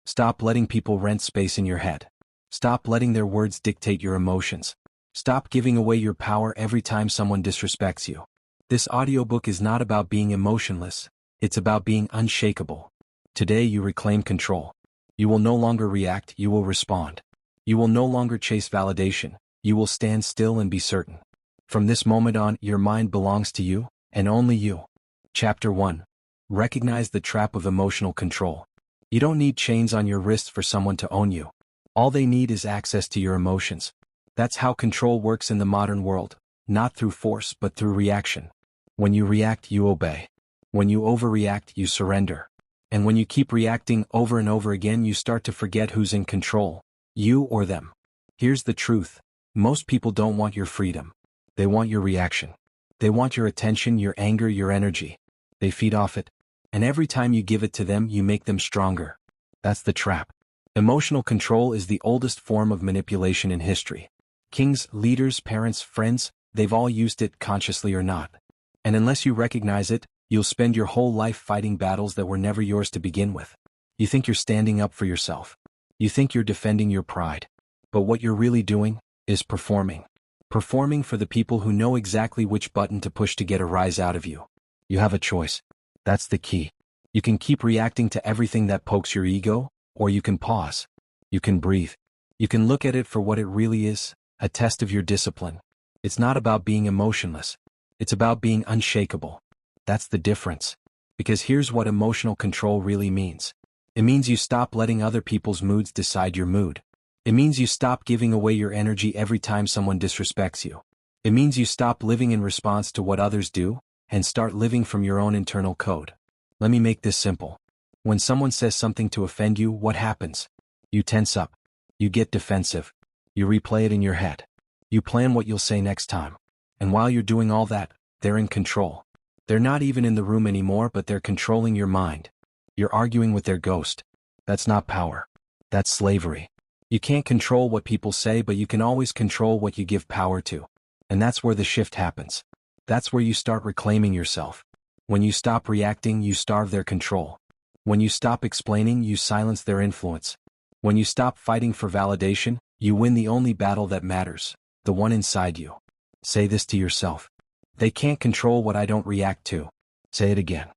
Stop letting people rent space in your head. Stop letting their words dictate your emotions. Stop giving away your power every time someone disrespects you. This audiobook is not about being emotionless, it's about being unshakable. Today you reclaim control. You will no longer react, you will respond. You will no longer chase validation, you will stand still and be certain. From this moment on, your mind belongs to you, and only you. Chapter 1. Recognize the trap of emotional control. You don't need chains on your wrists for someone to own you. All they need is access to your emotions. That's how control works in the modern world, not through force but through reaction. When you react, you obey. When you overreact, you surrender. And when you keep reacting over and over again, you start to forget who's in control, you or them. Here's the truth. Most people don't want your freedom. They want your reaction. They want your attention, your anger, your energy. They feed off it. And every time you give it to them, you make them stronger. That's the trap. Emotional control is the oldest form of manipulation in history. Kings, leaders, parents, friends, they've all used it consciously or not. And unless you recognize it, you'll spend your whole life fighting battles that were never yours to begin with. You think you're standing up for yourself. You think you're defending your pride. But what you're really doing is performing. Performing for the people who know exactly which button to push to get a rise out of you. You have a choice. That's the key. You can keep reacting to everything that pokes your ego, or you can pause. You can breathe. You can look at it for what it really is, a test of your discipline. It's not about being emotionless. It's about being unshakable. That's the difference. Because here's what emotional control really means. It means you stop letting other people's moods decide your mood. It means you stop giving away your energy every time someone disrespects you. It means you stop living in response to what others do, and start living from your own internal code. Let me make this simple. When someone says something to offend you, what happens? You tense up. You get defensive. You replay it in your head. You plan what you'll say next time. And while you're doing all that, they're in control. They're not even in the room anymore, but they're controlling your mind. You're arguing with their ghost. That's not power. That's slavery. You can't control what people say, but you can always control what you give power to. And that's where the shift happens. That's where you start reclaiming yourself. When you stop reacting, you starve their control. When you stop explaining, you silence their influence. When you stop fighting for validation, you win the only battle that matters, the one inside you. Say this to yourself. They can't control what I don't react to. Say it again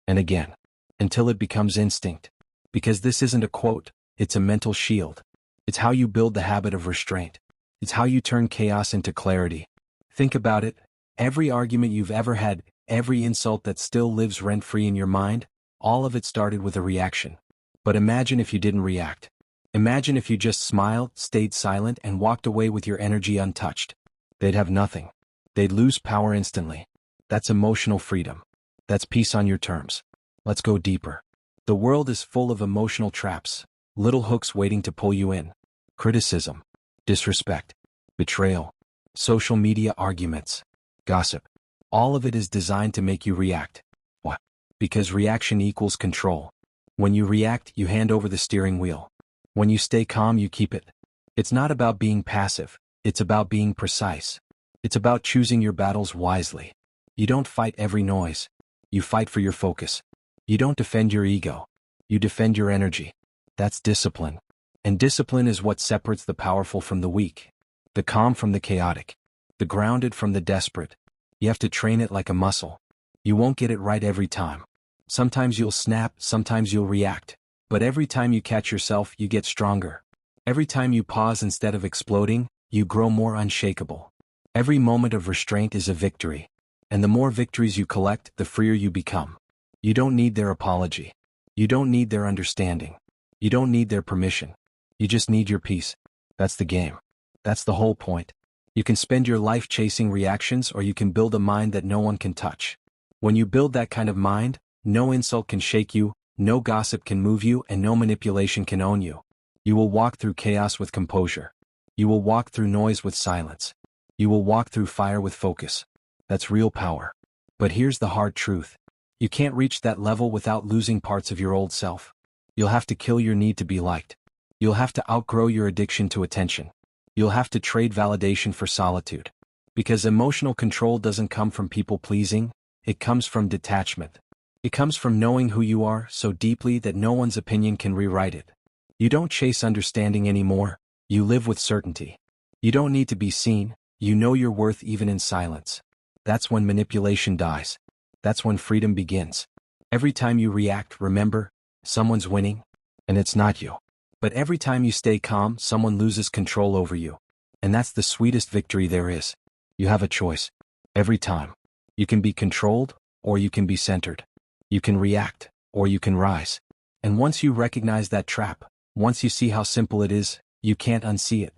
and again, until it becomes instinct. Because this isn't a quote, it's a mental shield. It's how you build the habit of restraint. It's how you turn chaos into clarity. Think about it. Every argument you've ever had, every insult that still lives rent-free in your mind, all of it started with a reaction. But imagine if you didn't react. Imagine if you just smiled, stayed silent, and walked away with your energy untouched. They'd have nothing. They'd lose power instantly. That's emotional freedom. That's peace on your terms. Let's go deeper. The world is full of emotional traps, little hooks waiting to pull you in. Criticism, disrespect, betrayal, social media arguments, gossip. All of it is designed to make you react. Why? Because reaction equals control. When you react, you hand over the steering wheel. When you stay calm, you keep it. It's not about being passive. It's about being precise. It's about choosing your battles wisely. You don't fight every noise. You fight for your focus. You don't defend your ego. You defend your energy. That's discipline. And discipline is what separates the powerful from the weak, the calm from the chaotic, the grounded from the desperate. You have to train it like a muscle. You won't get it right every time. Sometimes you'll snap, sometimes you'll react. But every time you catch yourself, you get stronger. Every time you pause instead of exploding, you grow more unshakable. Every moment of restraint is a victory. And the more victories you collect, the freer you become. You don't need their apology. You don't need their understanding. You don't need their permission. You just need your peace. That's the game. That's the whole point. You can spend your life chasing reactions, or you can build a mind that no one can touch. When you build that kind of mind, no insult can shake you, no gossip can move you, and no manipulation can own you. You will walk through chaos with composure. You will walk through noise with silence. You will walk through fire with focus. That's real power. But here's the hard truth. You can't reach that level without losing parts of your old self. You'll have to kill your need to be liked. You'll have to outgrow your addiction to attention. You'll have to trade validation for solitude. Because emotional control doesn't come from people pleasing, it comes from detachment. It comes from knowing who you are so deeply that no one's opinion can rewrite it. You don't chase understanding anymore, you live with certainty. You don't need to be seen, you know your worth even in silence. That's when manipulation dies. That's when freedom begins. Every time you react, remember, someone's winning, and it's not you. But every time you stay calm, someone loses control over you. And that's the sweetest victory there is. You have a choice. Every time. You can be controlled, or you can be centered. You can react, or you can rise. And once you recognize that trap, once you see how simple it is, you can't unsee it.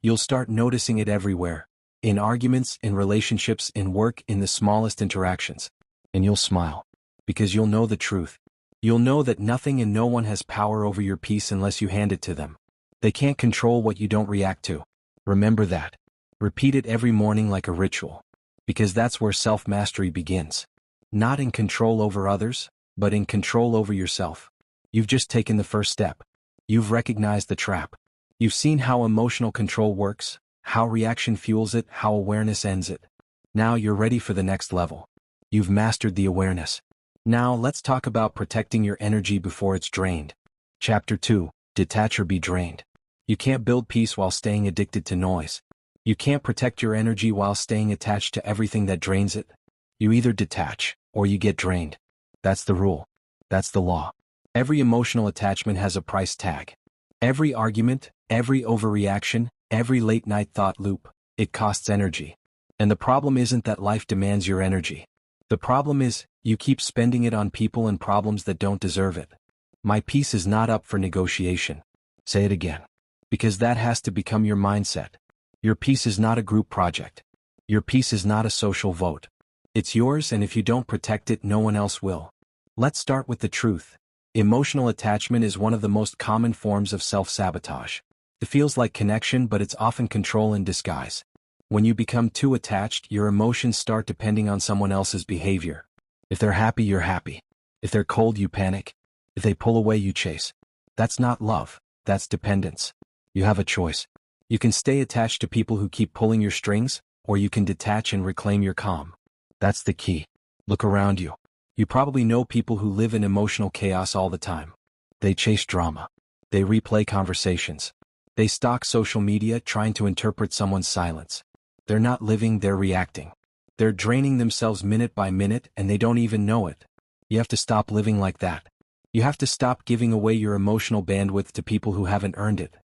You'll start noticing it everywhere. In arguments, in relationships, in work, in the smallest interactions. And you'll smile. Because you'll know the truth. You'll know that nothing and no one has power over your peace unless you hand it to them. They can't control what you don't react to. Remember that. Repeat it every morning like a ritual. Because that's where self-mastery begins. Not in control over others, but in control over yourself. You've just taken the first step. You've recognized the trap. You've seen how emotional control works, how reaction fuels it, how awareness ends it. Now you're ready for the next level. You've mastered the awareness. Now let's talk about protecting your energy before it's drained. Chapter 2, Detach or be drained. You can't build peace while staying addicted to noise. You can't protect your energy while staying attached to everything that drains it. You either detach, or you get drained. That's the rule. That's the law. Every emotional attachment has a price tag. Every argument, every overreaction, every late-night thought loop, it costs energy. And the problem isn't that life demands your energy. The problem is, you keep spending it on people and problems that don't deserve it. My peace is not up for negotiation. Say it again. Because that has to become your mindset. Your peace is not a group project. Your peace is not a social vote. It's yours, and if you don't protect it, no one else will. Let's start with the truth. Emotional attachment is one of the most common forms of self-sabotage. It feels like connection, but it's often control in disguise. When you become too attached, your emotions start depending on someone else's behavior. If they're happy, you're happy. If they're cold, you panic. If they pull away, you chase. That's not love. That's dependence. You have a choice. You can stay attached to people who keep pulling your strings, or you can detach and reclaim your calm. That's the key. Look around you. You probably know people who live in emotional chaos all the time. They chase drama. They replay conversations. They stalk social media trying to interpret someone's silence. They're not living, they're reacting. They're draining themselves minute by minute and they don't even know it. You have to stop living like that. You have to stop giving away your emotional bandwidth to people who haven't earned it.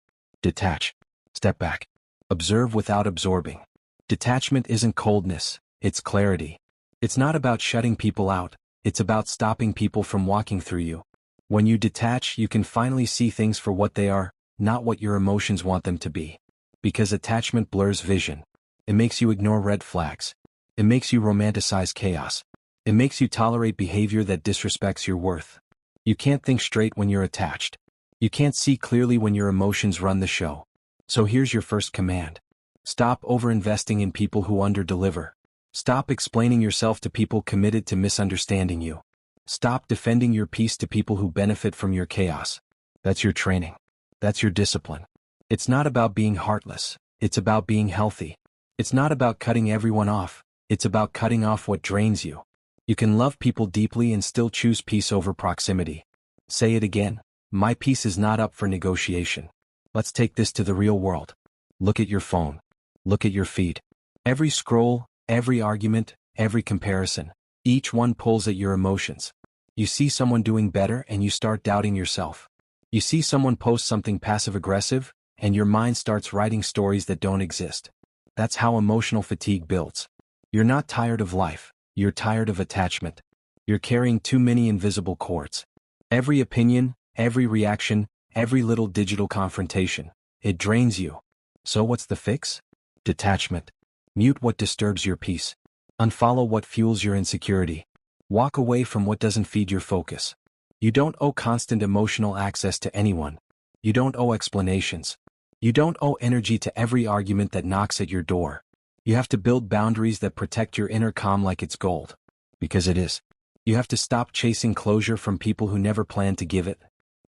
Detach. Step back. Observe without absorbing. Detachment isn't coldness, it's clarity. It's not about shutting people out, it's about stopping people from walking through you. When you detach, you can finally see things for what they are, not what your emotions want them to be. Because attachment blurs vision. It makes you ignore red flags. It makes you romanticize chaos. It makes you tolerate behavior that disrespects your worth. You can't think straight when you're attached. You can't see clearly when your emotions run the show. So here's your first command. Stop overinvesting in people who underdeliver. Stop explaining yourself to people committed to misunderstanding you. Stop defending your peace to people who benefit from your chaos. That's your training. That's your discipline. It's not about being heartless. It's about being healthy. It's not about cutting everyone off. It's about cutting off what drains you. You can love people deeply and still choose peace over proximity. Say it again. My peace is not up for negotiation. Let's take this to the real world. Look at your phone. Look at your feed. Every scroll, every argument, every comparison, each one pulls at your emotions. You see someone doing better and you start doubting yourself. You see someone post something passive-aggressive, and your mind starts writing stories that don't exist. That's how emotional fatigue builds. You're not tired of life, you're tired of attachment. You're carrying too many invisible cords. Every opinion, every reaction, every little digital confrontation, it drains you. So what's the fix? Detachment. Mute what disturbs your peace. Unfollow what fuels your insecurity. Walk away from what doesn't feed your focus. You don't owe constant emotional access to anyone. You don't owe explanations. You don't owe energy to every argument that knocks at your door. You have to build boundaries that protect your inner calm like it's gold. Because it is. You have to stop chasing closure from people who never plan to give it.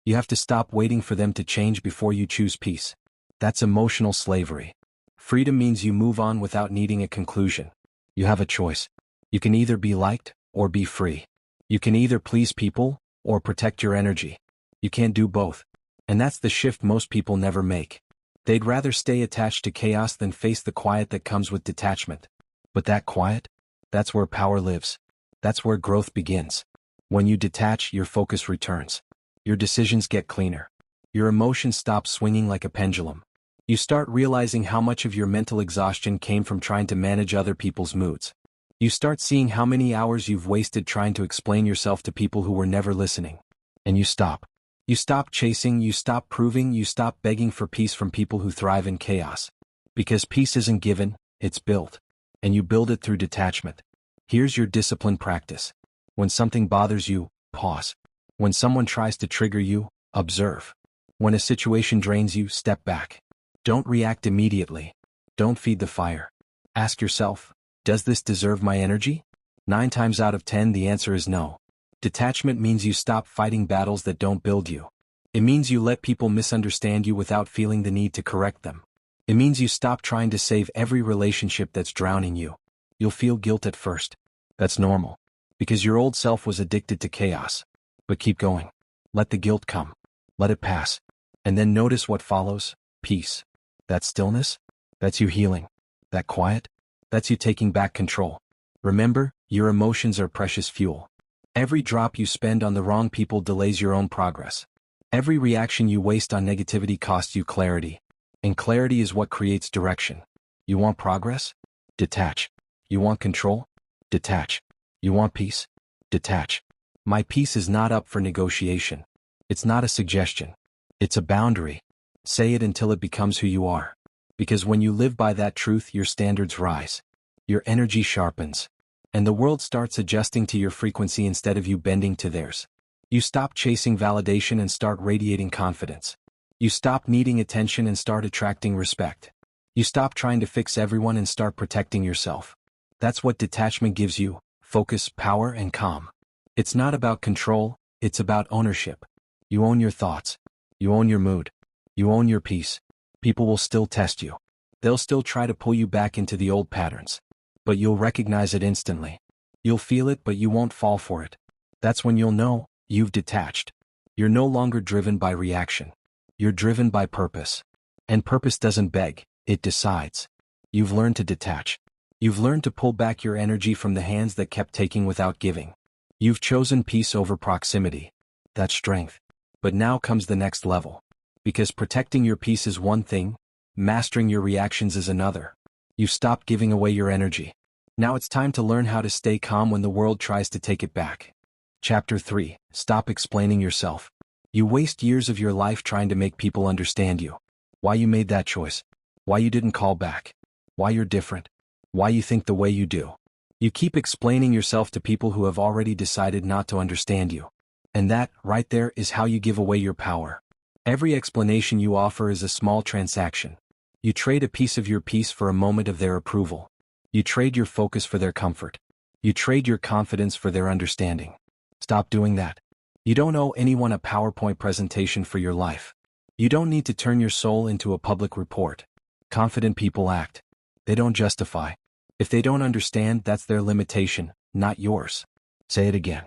You have to stop waiting for them to change before you choose peace. That's emotional slavery. Freedom means you move on without needing a conclusion. You have a choice. You can either be liked, or be free. You can either please people, or protect your energy. You can't do both. And that's the shift most people never make. They'd rather stay attached to chaos than face the quiet that comes with detachment. But that quiet? That's where power lives. That's where growth begins. When you detach, your focus returns. Your decisions get cleaner. Your emotions stop swinging like a pendulum. You start realizing how much of your mental exhaustion came from trying to manage other people's moods. You start seeing how many hours you've wasted trying to explain yourself to people who were never listening. And you stop. You stop chasing, you stop proving, you stop begging for peace from people who thrive in chaos. Because peace isn't given, it's built. And you build it through detachment. Here's your discipline practice. When something bothers you, pause. When someone tries to trigger you, observe. When a situation drains you, step back. Don't react immediately. Don't feed the fire. Ask yourself, does this deserve my energy? 9 times out of 10 the answer is no. Detachment means you stop fighting battles that don't build you. It means you let people misunderstand you without feeling the need to correct them. It means you stop trying to save every relationship that's drowning you. You'll feel guilt at first. That's normal. Because your old self was addicted to chaos. But keep going. Let the guilt come. Let it pass. And then notice what follows. Peace. That stillness? That's you healing. That quiet? That's you taking back control. Remember, your emotions are precious fuel. Every drop you spend on the wrong people delays your own progress. Every reaction you waste on negativity costs you clarity. And clarity is what creates direction. You want progress? Detach. You want control? Detach. You want peace? Detach. My peace is not up for negotiation. It's not a suggestion. It's a boundary. Say it until it becomes who you are. Because when you live by that truth, your standards rise. Your energy sharpens. And the world starts adjusting to your frequency instead of you bending to theirs. You stop chasing validation and start radiating confidence. You stop needing attention and start attracting respect. You stop trying to fix everyone and start protecting yourself. That's what detachment gives you: focus, power, and calm. It's not about control, it's about ownership. You own your thoughts. You own your mood. You own your peace. People will still test you. They'll still try to pull you back into the old patterns. But you'll recognize it instantly. You'll feel it, but you won't fall for it. That's when you'll know you've detached. You're no longer driven by reaction. You're driven by purpose. And purpose doesn't beg, it decides. You've learned to detach. You've learned to pull back your energy from the hands that kept taking without giving. You've chosen peace over proximity. That's strength. But now comes the next level. Because protecting your peace is one thing, mastering your reactions is another. You've stopped giving away your energy. Now it's time to learn how to stay calm when the world tries to take it back. Chapter 3. Stop explaining yourself. You waste years of your life trying to make people understand you. Why you made that choice. Why you didn't call back. Why you're different. Why you think the way you do. You keep explaining yourself to people who have already decided not to understand you. And that, right there, is how you give away your power. Every explanation you offer is a small transaction. You trade a piece of your peace for a moment of their approval. You trade your focus for their comfort. You trade your confidence for their understanding. Stop doing that. You don't owe anyone a PowerPoint presentation for your life. You don't need to turn your soul into a public report. Confident people act. They don't justify. If they don't understand, that's their limitation, not yours. Say it again.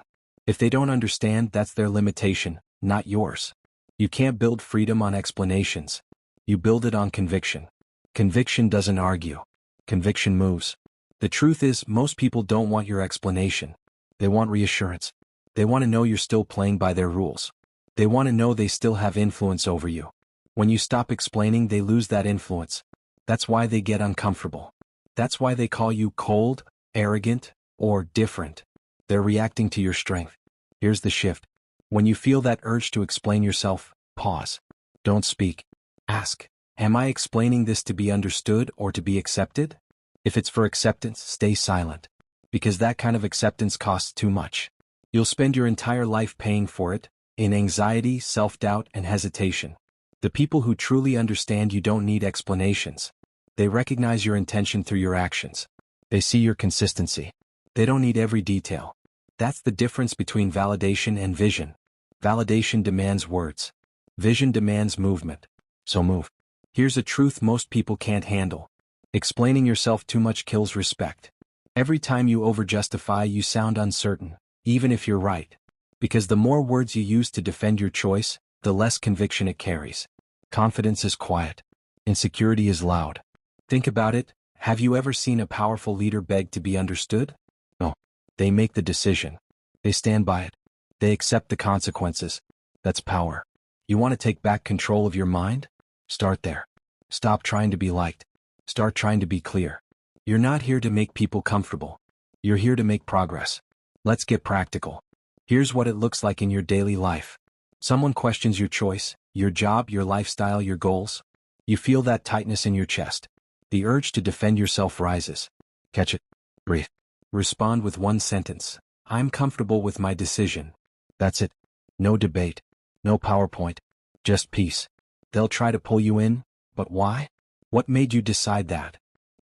If they don't understand, that's their limitation, not yours. You can't build freedom on explanations. You build it on conviction. Conviction doesn't argue. Conviction moves. The truth is, most people don't want your explanation. They want reassurance. They want to know you're still playing by their rules. They want to know they still have influence over you. When you stop explaining, they lose that influence. That's why they get uncomfortable. That's why they call you cold, arrogant, or different. They're reacting to your strength. Here's the shift. When you feel that urge to explain yourself, pause. Don't speak. Ask, am I explaining this to be understood or to be accepted? If it's for acceptance, stay silent. Because that kind of acceptance costs too much. You'll spend your entire life paying for it, in anxiety, self-doubt, and hesitation. The people who truly understand you don't need explanations. They recognize your intention through your actions. They see your consistency. They don't need every detail. That's the difference between validation and vision. Validation demands words. Vision demands movement. So move. Here's a truth most people can't handle. Explaining yourself too much kills respect. Every time you overjustify, you sound uncertain, even if you're right. Because the more words you use to defend your choice, the less conviction it carries. Confidence is quiet. Insecurity is loud. Think about it. Have you ever seen a powerful leader beg to be understood? No. They make the decision. They stand by it. They accept the consequences. That's power. You want to take back control of your mind? Start there. Stop trying to be liked. Start trying to be clear. You're not here to make people comfortable. You're here to make progress. Let's get practical. Here's what it looks like in your daily life. Someone questions your choice, your job, your lifestyle, your goals. You feel that tightness in your chest. The urge to defend yourself rises. Catch it. Breathe. Respond with one sentence. I'm comfortable with my decision. That's it. No debate. No PowerPoint. Just peace. They'll try to pull you in, but why? What made you decide that?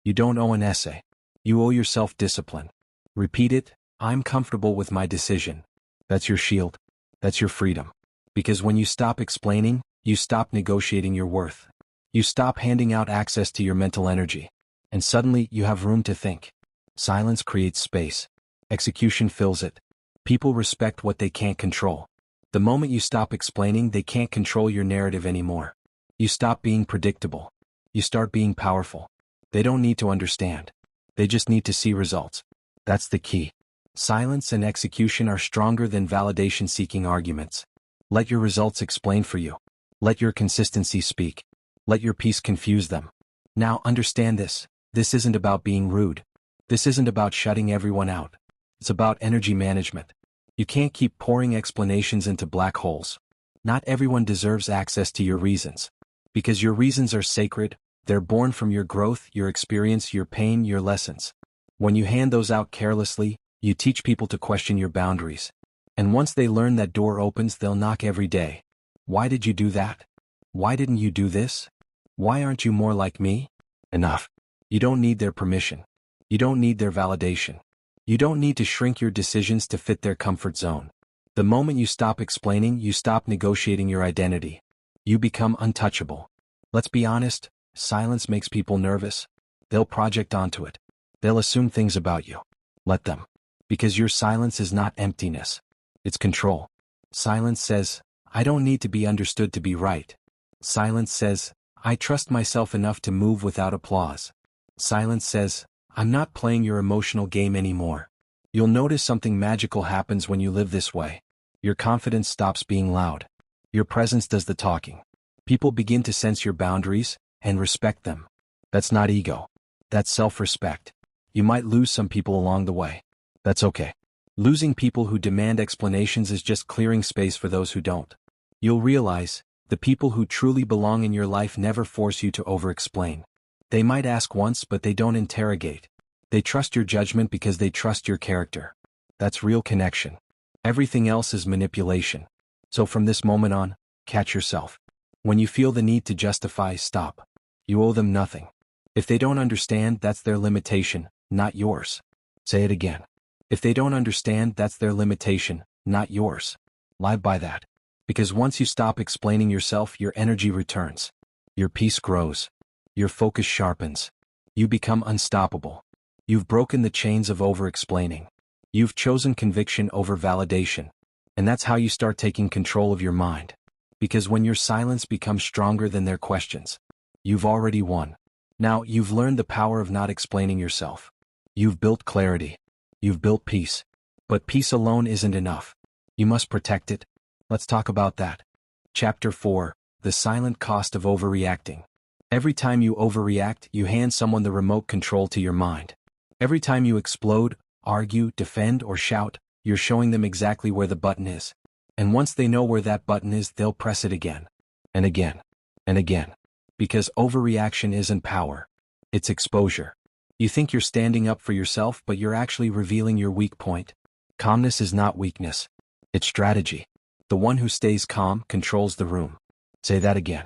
You don't owe an essay. You owe yourself discipline. Repeat it. I'm comfortable with my decision. That's your shield. That's your freedom. Because when you stop explaining, you stop negotiating your worth. You stop handing out access to your mental energy. And suddenly you have room to think. Silence creates space. Execution fills it. People respect what they can't control. The moment you stop explaining, they can't control your narrative anymore. You stop being predictable. You start being powerful. They don't need to understand. They just need to see results. That's the key. Silence and execution are stronger than validation-seeking arguments. Let your results explain for you. Let your consistency speak. Let your peace confuse them. Now understand this. This isn't about being rude. This isn't about shutting everyone out. It's about energy management. You can't keep pouring explanations into black holes. Not everyone deserves access to your reasons. Because your reasons are sacred, they're born from your growth, your experience, your pain, your lessons. When you hand those out carelessly, you teach people to question your boundaries. And once they learn that door opens, they'll knock every day. Why did you do that? Why didn't you do this? Why aren't you more like me? Enough. You don't need their permission. You don't need their validation. You don't need to shrink your decisions to fit their comfort zone. The moment you stop explaining, you stop negotiating your identity. You become untouchable. Let's be honest, silence makes people nervous. They'll project onto it. They'll assume things about you. Let them. Because your silence is not emptiness. It's control. Silence says, I don't need to be understood to be right. Silence says, I trust myself enough to move without applause. Silence says, I'm not playing your emotional game anymore. You'll notice something magical happens when you live this way. Your confidence stops being loud. Your presence does the talking. People begin to sense your boundaries and respect them. That's not ego. That's self-respect. You might lose some people along the way. That's okay. Losing people who demand explanations is just clearing space for those who don't. You'll realize, the people who truly belong in your life never force you to over-explain. They might ask once, but they don't interrogate. They trust your judgment because they trust your character. That's real connection. Everything else is manipulation. So from this moment on, catch yourself. When you feel the need to justify, stop. You owe them nothing. If they don't understand, that's their limitation, not yours. Say it again. If they don't understand, that's their limitation, not yours. Live by that. Because once you stop explaining yourself, your energy returns. Your peace grows. Your focus sharpens. You become unstoppable. You've broken the chains of over-explaining. You've chosen conviction over validation. And that's how you start taking control of your mind. Because when your silence becomes stronger than their questions, you've already won. Now, you've learned the power of not explaining yourself. You've built clarity. You've built peace. But peace alone isn't enough. You must protect it. Let's talk about that. Chapter 4, The Silent Cost of Overreacting. Every time you overreact, you hand someone the remote control to your mind. Every time you explode, argue, defend, or shout, you're showing them exactly where the button is. And once they know where that button is, they'll press it again. And again. And again. Because overreaction isn't power. It's exposure. You think you're standing up for yourself, but you're actually revealing your weak point. Calmness is not weakness. It's strategy. The one who stays calm controls the room. Say that again.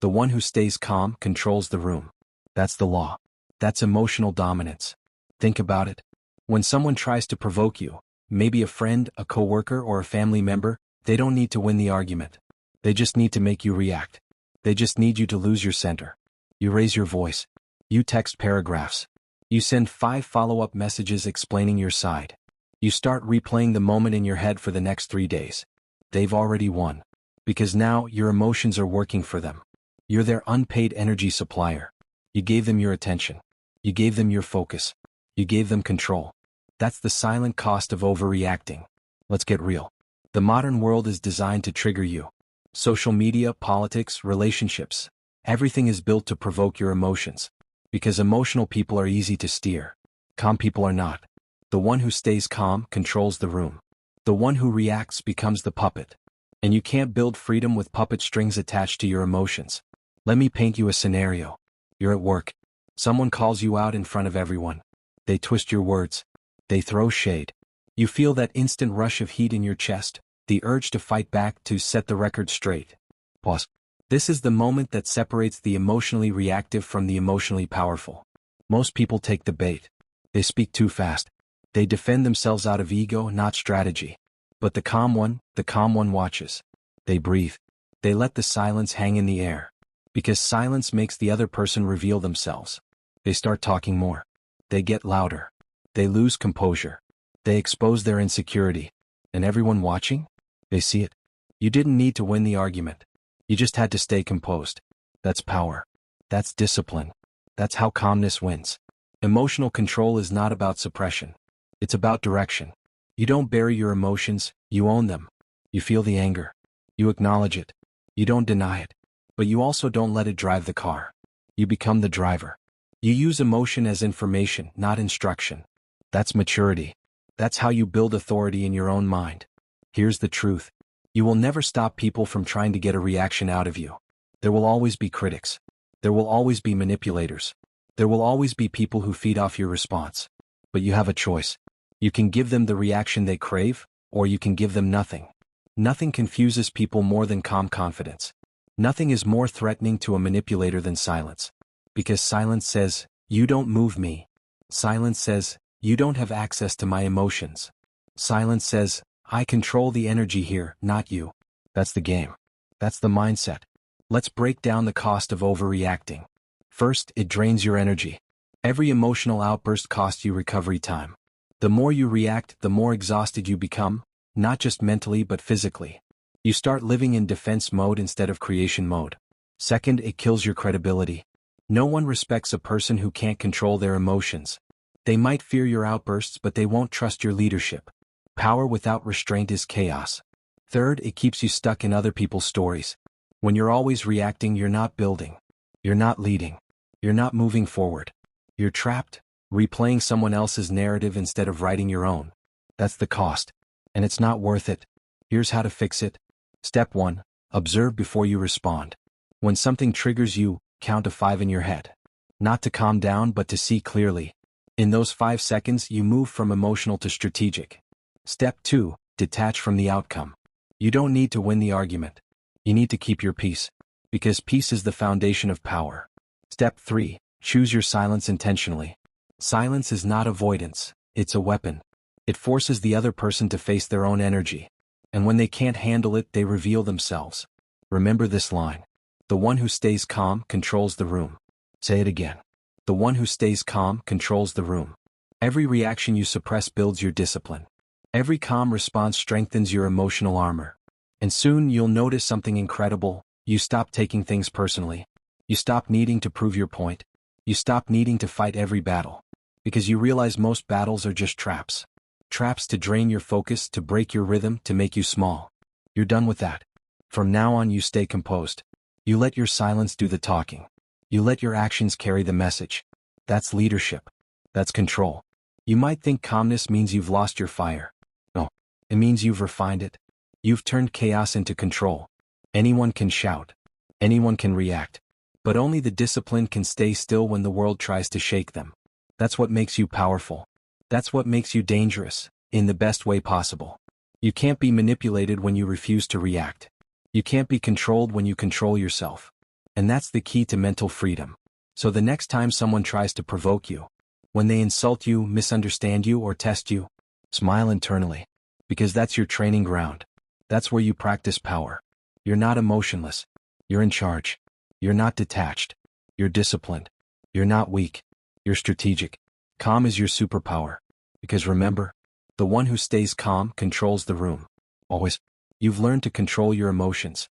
The one who stays calm controls the room. That's the law. That's emotional dominance. Think about it. When someone tries to provoke you, maybe a friend, a coworker, or a family member, they don't need to win the argument. They just need to make you react. They just need you to lose your center. You raise your voice. You text paragraphs. You send 5 follow-up messages explaining your side. You start replaying the moment in your head for the next 3 days. They've already won. Because now your emotions are working for them. You're their unpaid energy supplier. You gave them your attention. You gave them your focus. You gave them control. That's the silent cost of overreacting. Let's get real. The modern world is designed to trigger you. Social media, politics, relationships. Everything is built to provoke your emotions. Because emotional people are easy to steer. Calm people are not. The one who stays calm controls the room. The one who reacts becomes the puppet. And you can't build freedom with puppet strings attached to your emotions. Let me paint you a scenario. You're at work. Someone calls you out in front of everyone. They twist your words. They throw shade. You feel that instant rush of heat in your chest, the urge to fight back, to set the record straight. Pause. This is the moment that separates the emotionally reactive from the emotionally powerful. Most people take the bait. They speak too fast. They defend themselves out of ego, not strategy. But the calm one watches. They breathe. They let the silence hang in the air. Because silence makes the other person reveal themselves. They start talking more. They get louder. They lose composure. They expose their insecurity. And everyone watching? They see it. You didn't need to win the argument. You just had to stay composed. That's power. That's discipline. That's how calmness wins. Emotional control is not about suppression. It's about direction. You don't bury your emotions, you own them. You feel the anger. You acknowledge it. You don't deny it. But you also don't let it drive the car. You become the driver. You use emotion as information, not instruction. That's maturity. That's how you build authority in your own mind. Here's the truth. You will never stop people from trying to get a reaction out of you. There will always be critics. There will always be manipulators. There will always be people who feed off your response. But you have a choice. You can give them the reaction they crave, or you can give them nothing. Nothing confuses people more than calm confidence. Nothing is more threatening to a manipulator than silence. Because silence says, you don't move me. Silence says, you don't have access to my emotions. Silence says, I control the energy here, not you. That's the game. That's the mindset. Let's break down the cost of overreacting. First, it drains your energy. Every emotional outburst costs you recovery time. The more you react, the more exhausted you become, not just mentally but physically. You start living in defense mode instead of creation mode. Second, it kills your credibility. No one respects a person who can't control their emotions. They might fear your outbursts, but they won't trust your leadership. Power without restraint is chaos. Third, it keeps you stuck in other people's stories. When you're always reacting, you're not building. You're not leading. You're not moving forward. You're trapped, replaying someone else's narrative instead of writing your own. That's the cost. And it's not worth it. Here's how to fix it. Step 1. Observe before you respond. When something triggers you, count to 5 in your head. Not to calm down, but to see clearly. In those 5 seconds, you move from emotional to strategic. Step 2. Detach from the outcome. You don't need to win the argument. You need to keep your peace. Because peace is the foundation of power. Step 3. Choose your silence intentionally. Silence is not avoidance, it's a weapon. It forces the other person to face their own energy. And when they can't handle it, they reveal themselves. Remember this line. The one who stays calm controls the room. Say it again. The one who stays calm controls the room. Every reaction you suppress builds your discipline. Every calm response strengthens your emotional armor. And soon you'll notice something incredible. You stop taking things personally. You stop needing to prove your point. You stop needing to fight every battle. Because you realize most battles are just traps. Traps to drain your focus, to break your rhythm, to make you small. You're done with that. From now on, you stay composed. You let your silence do the talking. You let your actions carry the message. That's leadership. That's control. You might think calmness means you've lost your fire. No, it means you've refined it. You've turned chaos into control. Anyone can shout. Anyone can react. But only the disciplined can stay still when the world tries to shake them. That's what makes you powerful. That's what makes you dangerous, in the best way possible. You can't be manipulated when you refuse to react. You can't be controlled when you control yourself. And that's the key to mental freedom. So the next time someone tries to provoke you, when they insult you, misunderstand you, or test you, smile internally. Because that's your training ground. That's where you practice power. You're not emotionless. You're in charge. You're not detached. You're disciplined. You're not weak. You're strategic. Calm is your superpower. Because remember, the one who stays calm controls the room. Always. You've learned to control your emotions.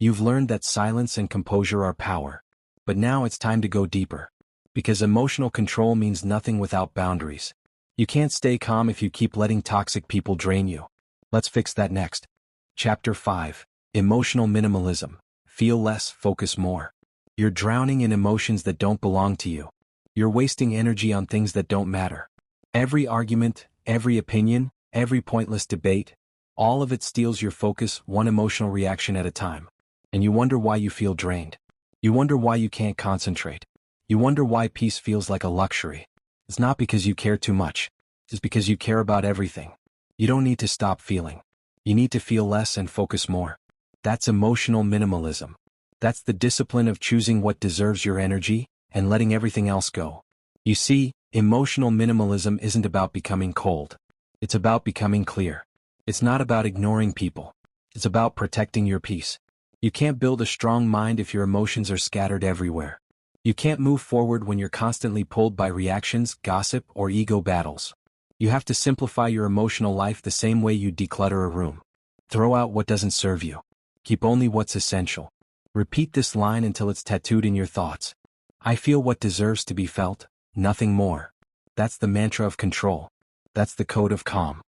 You've learned that silence and composure are power. But now it's time to go deeper. Because emotional control means nothing without boundaries. You can't stay calm if you keep letting toxic people drain you. Let's fix that next. Chapter 5. Emotional minimalism. Feel less, focus more. You're drowning in emotions that don't belong to you. You're wasting energy on things that don't matter. Every argument, every opinion, every pointless debate, all of it steals your focus, one emotional reaction at a time. And you wonder why you feel drained. You wonder why you can't concentrate. You wonder why peace feels like a luxury. It's not because you care too much. It's because you care about everything. You don't need to stop feeling. You need to feel less and focus more. That's emotional minimalism. That's the discipline of choosing what deserves your energy and letting everything else go. You see, emotional minimalism isn't about becoming cold. It's about becoming clear. It's not about ignoring people. It's about protecting your peace. You can't build a strong mind if your emotions are scattered everywhere. You can't move forward when you're constantly pulled by reactions, gossip, or ego battles. You have to simplify your emotional life the same way you declutter a room. Throw out what doesn't serve you. Keep only what's essential. Repeat this line until it's tattooed in your thoughts. I feel what deserves to be felt, nothing more. That's the mantra of control. That's the code of calm.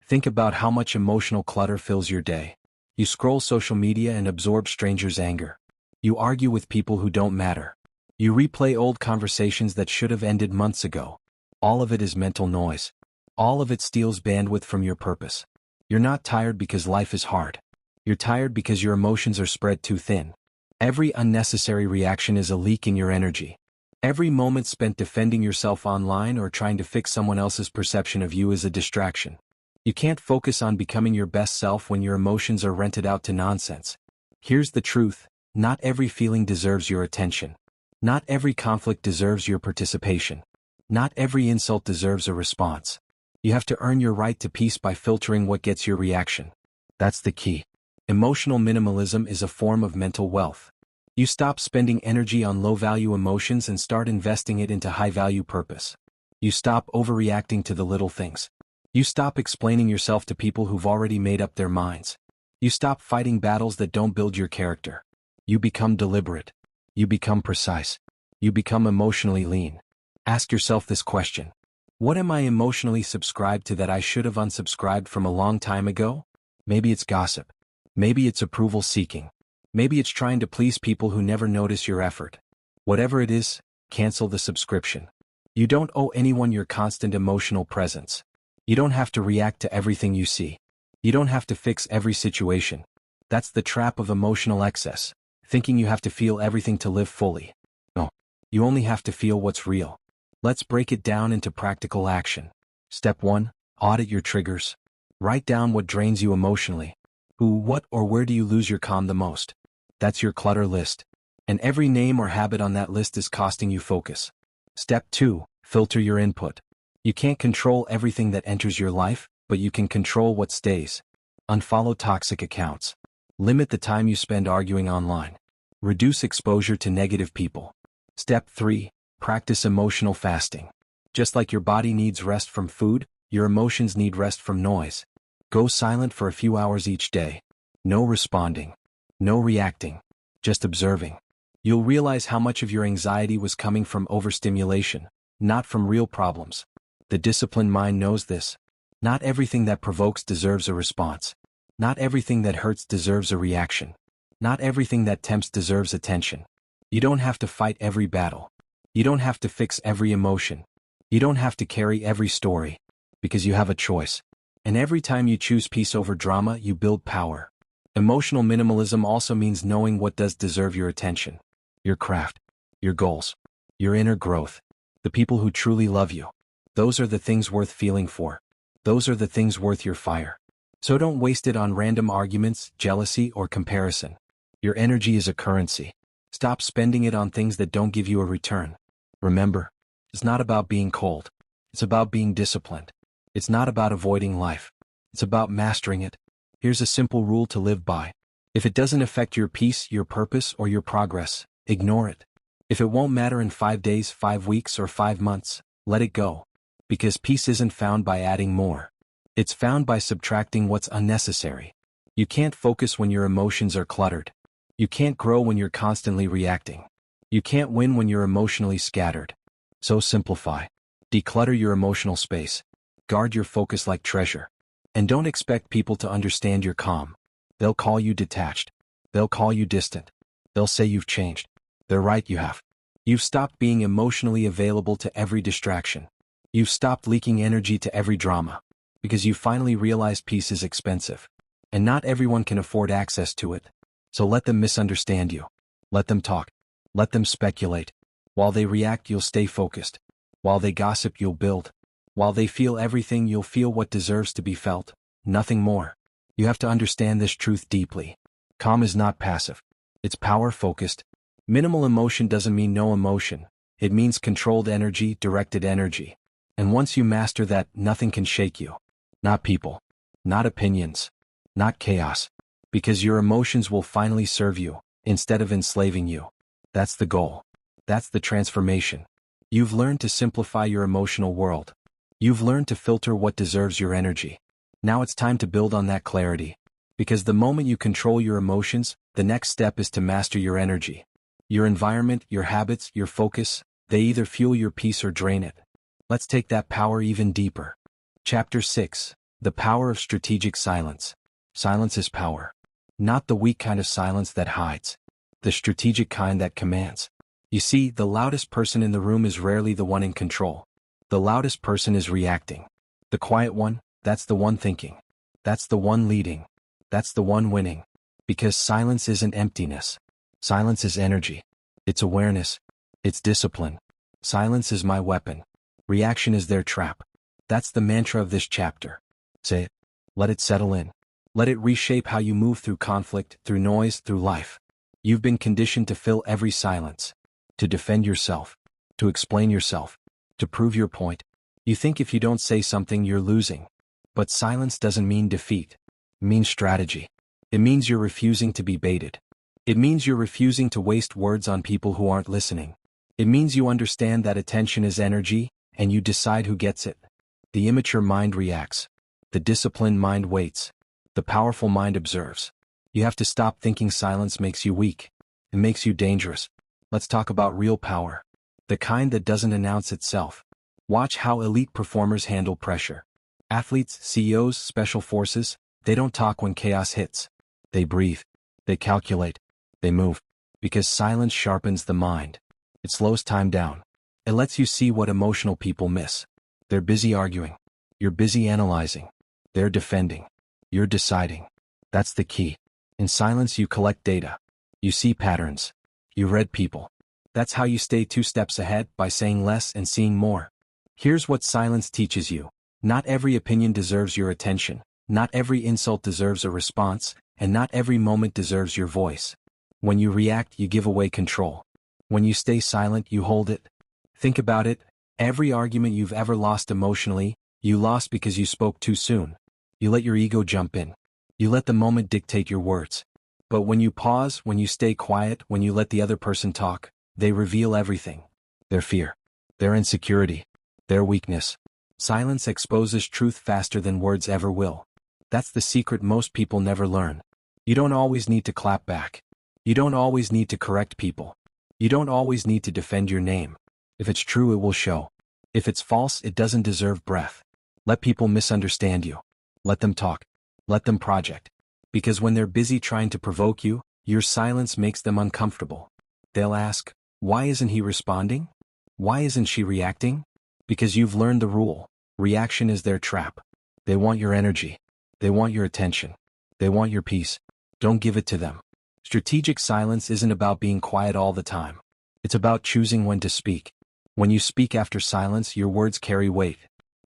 Think about how much emotional clutter fills your day. You scroll social media and absorb strangers' anger. You argue with people who don't matter. You replay old conversations that should have ended months ago. All of it is mental noise. All of it steals bandwidth from your purpose. You're not tired because life is hard. You're tired because your emotions are spread too thin. Every unnecessary reaction is a leak in your energy. Every moment spent defending yourself online or trying to fix someone else's perception of you is a distraction. You can't focus on becoming your best self when your emotions are rented out to nonsense. Here's the truth: not every feeling deserves your attention. Not every conflict deserves your participation. Not every insult deserves a response. You have to earn your right to peace by filtering what gets your reaction. That's the key. Emotional minimalism is a form of mental wealth. You stop spending energy on low-value emotions and start investing it into high-value purpose. You stop overreacting to the little things. You stop explaining yourself to people who've already made up their minds. You stop fighting battles that don't build your character. You become deliberate. You become precise. You become emotionally lean. Ask yourself this question: what am I emotionally subscribed to that I should have unsubscribed from a long time ago? Maybe it's gossip. Maybe it's approval seeking. Maybe it's trying to please people who never notice your effort. Whatever it is, cancel the subscription. You don't owe anyone your constant emotional presence. You don't have to react to everything you see. You don't have to fix every situation. That's the trap of emotional excess, thinking you have to feel everything to live fully. No, you only have to feel what's real. Let's break it down into practical action. Step 1. Audit your triggers. Write down what drains you emotionally. Who, what, or where do you lose your calm the most? That's your clutter list. And every name or habit on that list is costing you focus. Step 2. Filter your input. You can't control everything that enters your life, but you can control what stays. Unfollow toxic accounts. Limit the time you spend arguing online. Reduce exposure to negative people. Step 3. Practice emotional fasting. Just like your body needs rest from food, your emotions need rest from noise. Go silent for a few hours each day. No responding. No reacting. Just observing. You'll realize how much of your anxiety was coming from overstimulation, not from real problems. The disciplined mind knows this. Not everything that provokes deserves a response. Not everything that hurts deserves a reaction. Not everything that tempts deserves attention. You don't have to fight every battle. You don't have to fix every emotion. You don't have to carry every story. Because you have a choice. And every time you choose peace over drama, you build power. Emotional minimalism also means knowing what does deserve your attention. Your craft. Your goals. Your inner growth. The people who truly love you. Those are the things worth feeling for. Those are the things worth your fire. So don't waste it on random arguments, jealousy, or comparison. Your energy is a currency. Stop spending it on things that don't give you a return. Remember, it's not about being cold. It's about being disciplined. It's not about avoiding life. It's about mastering it. Here's a simple rule to live by. If it doesn't affect your peace, your purpose, or your progress, ignore it. If it won't matter in 5 days, 5 weeks, or 5 months, let it go. Because peace isn't found by adding more. It's found by subtracting what's unnecessary. You can't focus when your emotions are cluttered. You can't grow when you're constantly reacting. You can't win when you're emotionally scattered. So simplify. Declutter your emotional space. Guard your focus like treasure. And don't expect people to understand your calm. They'll call you detached. They'll call you distant. They'll say you've changed. They're right, you have. You've stopped being emotionally available to every distraction. You've stopped leaking energy to every drama. Because you finally realized peace is expensive. And not everyone can afford access to it. So let them misunderstand you. Let them talk. Let them speculate. While they react, you'll stay focused. While they gossip, you'll build. While they feel everything, you'll feel what deserves to be felt. Nothing more. You have to understand this truth deeply. Calm is not passive. It's power-focused. Minimal emotion doesn't mean no emotion. It means controlled energy, directed energy. And once you master that, nothing can shake you. Not people. Not opinions. Not chaos. Because your emotions will finally serve you, instead of enslaving you. That's the goal. That's the transformation. You've learned to simplify your emotional world. You've learned to filter what deserves your energy. Now it's time to build on that clarity. Because the moment you control your emotions, the next step is to master your energy. Your environment, your habits, your focus, they either fuel your peace or drain it. Let's take that power even deeper. Chapter 6. The Power of Strategic Silence. Silence is power. Not the weak kind of silence that hides. The strategic kind that commands. You see, the loudest person in the room is rarely the one in control. The loudest person is reacting. The quiet one, that's the one thinking. That's the one leading. That's the one winning. Because silence isn't emptiness. Silence is energy. It's awareness. It's discipline. Silence is my weapon. Reaction is their trap. That's the mantra of this chapter. Say it. Let it settle in. Let it reshape how you move through conflict, through noise, through life. You've been conditioned to fill every silence. To defend yourself. To explain yourself. To prove your point. You think if you don't say something, you're losing. But silence doesn't mean defeat. It means strategy. It means you're refusing to be baited. It means you're refusing to waste words on people who aren't listening. It means you understand that attention is energy, and you decide who gets it. The immature mind reacts. The disciplined mind waits. The powerful mind observes. You have to stop thinking silence makes you weak. It makes you dangerous. Let's talk about real power. The kind that doesn't announce itself. Watch how elite performers handle pressure. Athletes, CEOs, special forces, they don't talk when chaos hits. They breathe. They calculate. They move. Because silence sharpens the mind. It slows time down. It lets you see what emotional people miss. They're busy arguing. You're busy analyzing. They're defending. You're deciding. That's the key. In silence you collect data. You see patterns. You read people. That's how you stay 2 steps ahead, by saying less and seeing more. Here's what silence teaches you. Not every opinion deserves your attention. Not every insult deserves a response, and not every moment deserves your voice. When you react, you give away control. When you stay silent, you hold it. Think about it. Every argument you've ever lost emotionally, you lost because you spoke too soon. You let your ego jump in. You let the moment dictate your words. But when you pause, when you stay quiet, when you let the other person talk, they reveal everything. Their fear. Their insecurity. Their weakness. Silence exposes truth faster than words ever will. That's the secret most people never learn. You don't always need to clap back. You don't always need to correct people. You don't always need to defend your name. If it's true, it will show. If it's false, it doesn't deserve breath. Let people misunderstand you. Let them talk. Let them project. Because when they're busy trying to provoke you, your silence makes them uncomfortable. They'll ask, why isn't he responding? Why isn't she reacting? Because you've learned the rule. Reaction is their trap. They want your energy. They want your attention. They want your peace. Don't give it to them. Strategic silence isn't about being quiet all the time. It's about choosing when to speak. When you speak after silence, your words carry weight.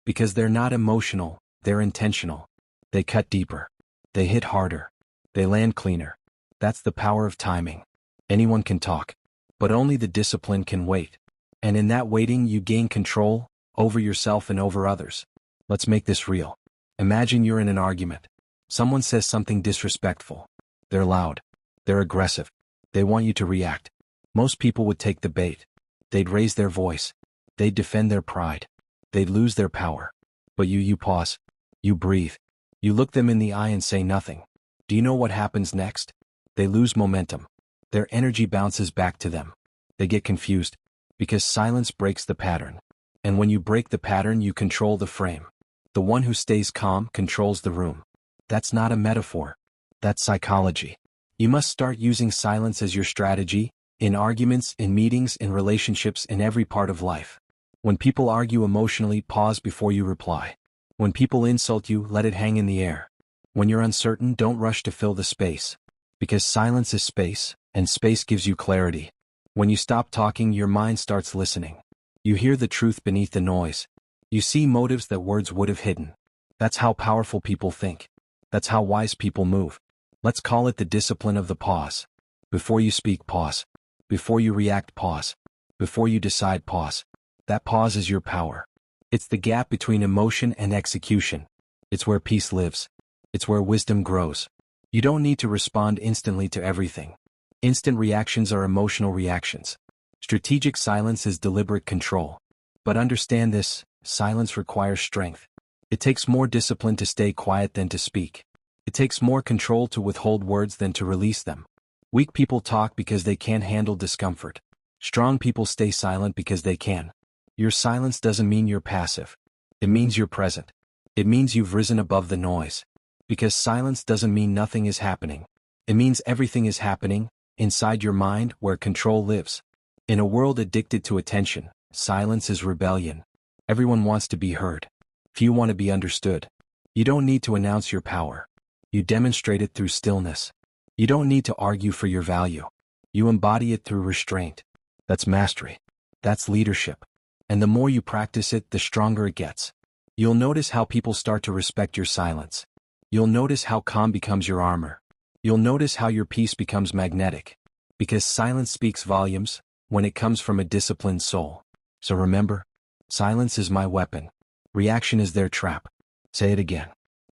Because they're not emotional, they're intentional. They cut deeper. They hit harder. They land cleaner. That's the power of timing. Anyone can talk. But only the disciplined can wait. And in that waiting, you gain control, over yourself and over others. Let's make this real. Imagine you're in an argument. Someone says something disrespectful. They're loud. They're aggressive. They want you to react. Most people would take the bait. They'd raise their voice. They'd defend their pride. They'd lose their power. But you pause. You breathe. You look them in the eye and say nothing. Do you know what happens next? They lose momentum. their energy bounces back to them. They get confused, because silence breaks the pattern. And when you break the pattern, you control the frame. The one who stays calm controls the room. That's not a metaphor. That's psychology. You must start using silence as your strategy, in arguments, in meetings, in relationships, in every part of life. When people argue emotionally, pause before you reply. When people insult you, let it hang in the air. When you're uncertain, don't rush to fill the space. Because silence is space, and space gives you clarity. When you stop talking, your mind starts listening. You hear the truth beneath the noise. You see motives that words would have hidden. That's how powerful people think. That's how wise people move. Let's call it the discipline of the pause. Before you speak, pause. Before you react, pause. Before you decide, pause. That pause is your power. It's the gap between emotion and execution. It's where peace lives. It's where wisdom grows. You don't need to respond instantly to everything. Instant reactions are emotional reactions. Strategic silence is deliberate control. But understand this, silence requires strength. It takes more discipline to stay quiet than to speak. It takes more control to withhold words than to release them. Weak people talk because they can't handle discomfort. Strong people stay silent because they can. Your silence doesn't mean you're passive. It means you're present. It means you've risen above the noise. Because silence doesn't mean nothing is happening. It means everything is happening, inside your mind, where control lives. In a world addicted to attention, silence is rebellion. Everyone wants to be heard. Few want to be understood. You don't need to announce your power. You demonstrate it through stillness. You don't need to argue for your value. You embody it through restraint. That's mastery. That's leadership. And the more you practice it, the stronger it gets. You'll notice how people start to respect your silence. You'll notice how calm becomes your armor. You'll notice how your peace becomes magnetic. Because silence speaks volumes when it comes from a disciplined soul. So remember, silence is my weapon. Reaction is their trap. Say it again.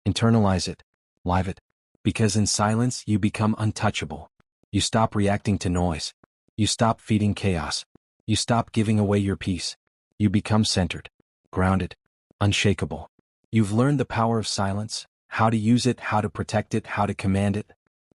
Internalize it. Live it. Because in silence, you become untouchable. You stop reacting to noise. You stop feeding chaos. You stop giving away your peace. You become centered, grounded, unshakable. You've learned the power of silence, how to use it, how to protect it, how to command it.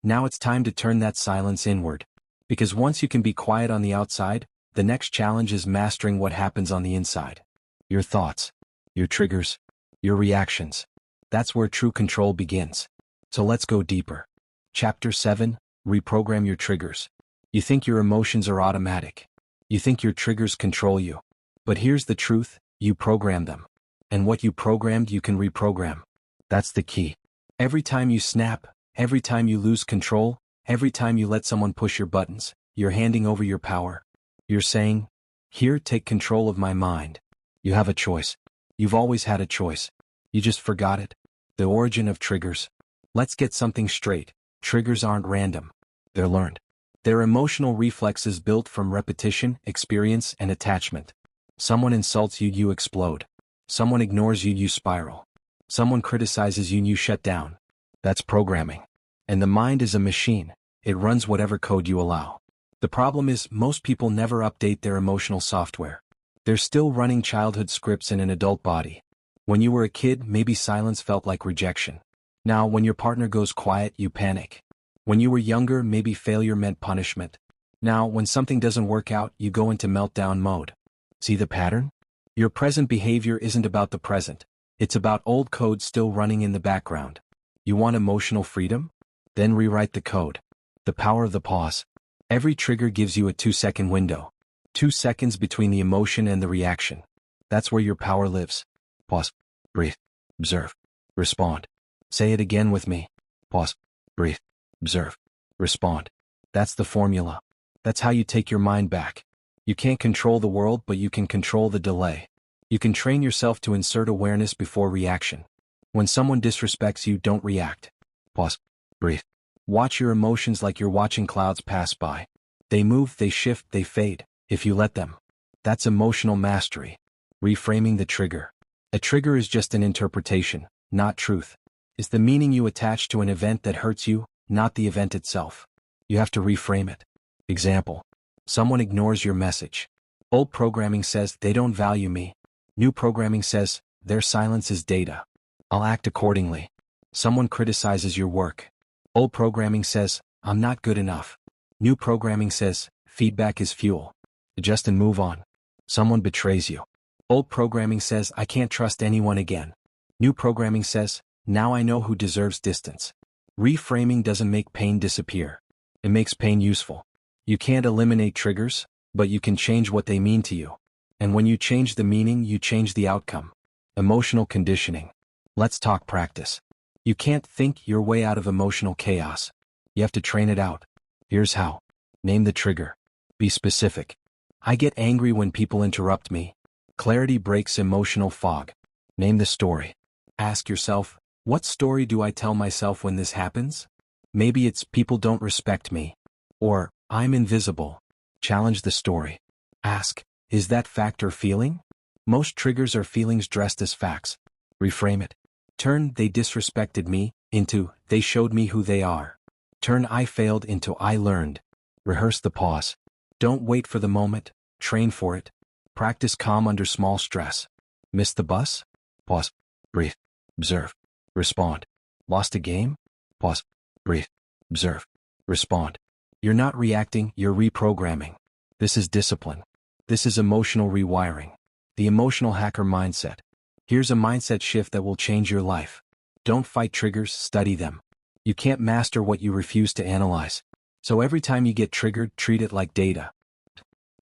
Now it's time to turn that silence inward. Because once you can be quiet on the outside, the next challenge is mastering what happens on the inside. Your thoughts, your triggers, your reactions. That's where true control begins. So let's go deeper. Chapter 7, Reprogram your triggers. You think your emotions are automatic. You think your triggers control you. But here's the truth, you program them. And what you programmed, you can reprogram. That's the key. Every time you snap, every time you lose control, every time you let someone push your buttons, you're handing over your power. You're saying, here, take control of my mind. You have a choice. You've always had a choice. You just forgot it. The origin of triggers. Let's get something straight. Triggers aren't random. They're learned. They're emotional reflexes built from repetition, experience, and attachment. Someone insults you, you explode. Someone ignores you, you spiral. Someone criticizes you, you shut down. That's programming. And the mind is a machine. It runs whatever code you allow. The problem is, most people never update their emotional software. They're still running childhood scripts in an adult body. When you were a kid, maybe silence felt like rejection. Now, when your partner goes quiet, you panic. When you were younger, maybe failure meant punishment. Now, when something doesn't work out, you go into meltdown mode. See the pattern? Your present behavior isn't about the present. It's about old code still running in the background. You want emotional freedom? Then rewrite the code. The power of the pause. Every trigger gives you a 2-second window. 2 seconds between the emotion and the reaction. That's where your power lives. Pause. Breathe. Observe. Respond. Say it again with me. Pause. Breathe. Observe. Respond. That's the formula. That's how you take your mind back. You can't control the world, but you can control the delay. You can train yourself to insert awareness before reaction. When someone disrespects you, don't react. Pause. Breathe. Watch your emotions like you're watching clouds pass by. They move, they shift, they fade, if you let them. That's emotional mastery. Reframing the trigger. A trigger is just an interpretation, not truth. It's the meaning you attach to an event that hurts you, not the event itself. You have to reframe it. Example. Someone ignores your message. Old programming says they don't value me. New programming says their silence is data. I'll act accordingly. Someone criticizes your work. Old programming says I'm not good enough. New programming says, feedback is fuel. Adjust and move on. Someone betrays you. Old programming says, I can't trust anyone again. New programming says, now I know who deserves distance. Reframing doesn't make pain disappear. It makes pain useful. You can't eliminate triggers, but you can change what they mean to you. And when you change the meaning, you change the outcome. Emotional conditioning. Let's talk practice. You can't think your way out of emotional chaos. You have to train it out. Here's how. Name the trigger. Be specific. I get angry when people interrupt me. Clarity breaks emotional fog. Name the story. Ask yourself, what story do I tell myself when this happens? Maybe it's people don't respect me. Or, I'm invisible. Challenge the story. Ask, is that fact or feeling? Most triggers are feelings dressed as facts. Reframe it. Turn they disrespected me into they showed me who they are. Turn I failed into I learned. Rehearse the pause. Don't wait for the moment, train for it. Practice calm under small stress. Missed the bus? Pause. Breathe. Observe. Respond. Lost a game? Pause. Breathe. Observe. Respond. You're not reacting, you're reprogramming. This is discipline. This is emotional rewiring. The emotional hacker mindset. Here's a mindset shift that will change your life. Don't fight triggers, study them. You can't master what you refuse to analyze. So every time you get triggered, treat it like data.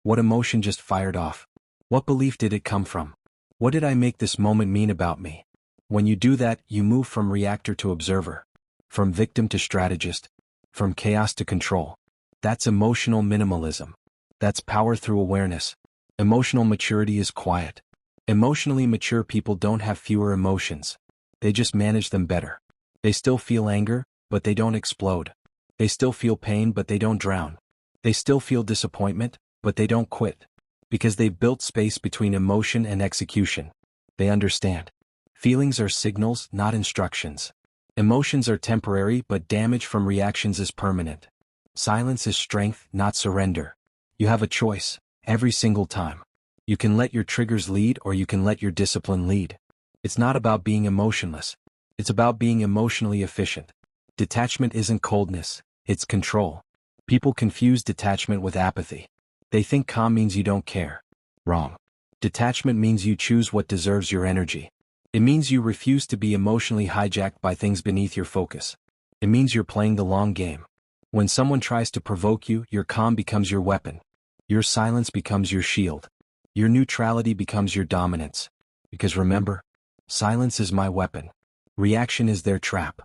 What emotion just fired off? What belief did it come from? What did I make this moment mean about me? When you do that, you move from reactor to observer. From victim to strategist. From chaos to control. That's emotional minimalism. That's power through awareness. Emotional maturity is quiet. Emotionally mature people don't have fewer emotions. They just manage them better. They still feel anger, but they don't explode. They still feel pain, but they don't drown. They still feel disappointment, but they don't quit. Because they've built space between emotion and execution. They understand. Feelings are signals, not instructions. Emotions are temporary, but damage from reactions is permanent. Silence is strength, not surrender. You have a choice, every single time. You can let your triggers lead or you can let your discipline lead. It's not about being emotionless. It's about being emotionally efficient. Detachment isn't coldness, it's control. People confuse detachment with apathy. They think calm means you don't care. Wrong. Detachment means you choose what deserves your energy. It means you refuse to be emotionally hijacked by things beneath your focus. It means you're playing the long game. When someone tries to provoke you, your calm becomes your weapon. Your silence becomes your shield. Your neutrality becomes your dominance. Because remember, silence is my weapon. Reaction is their trap.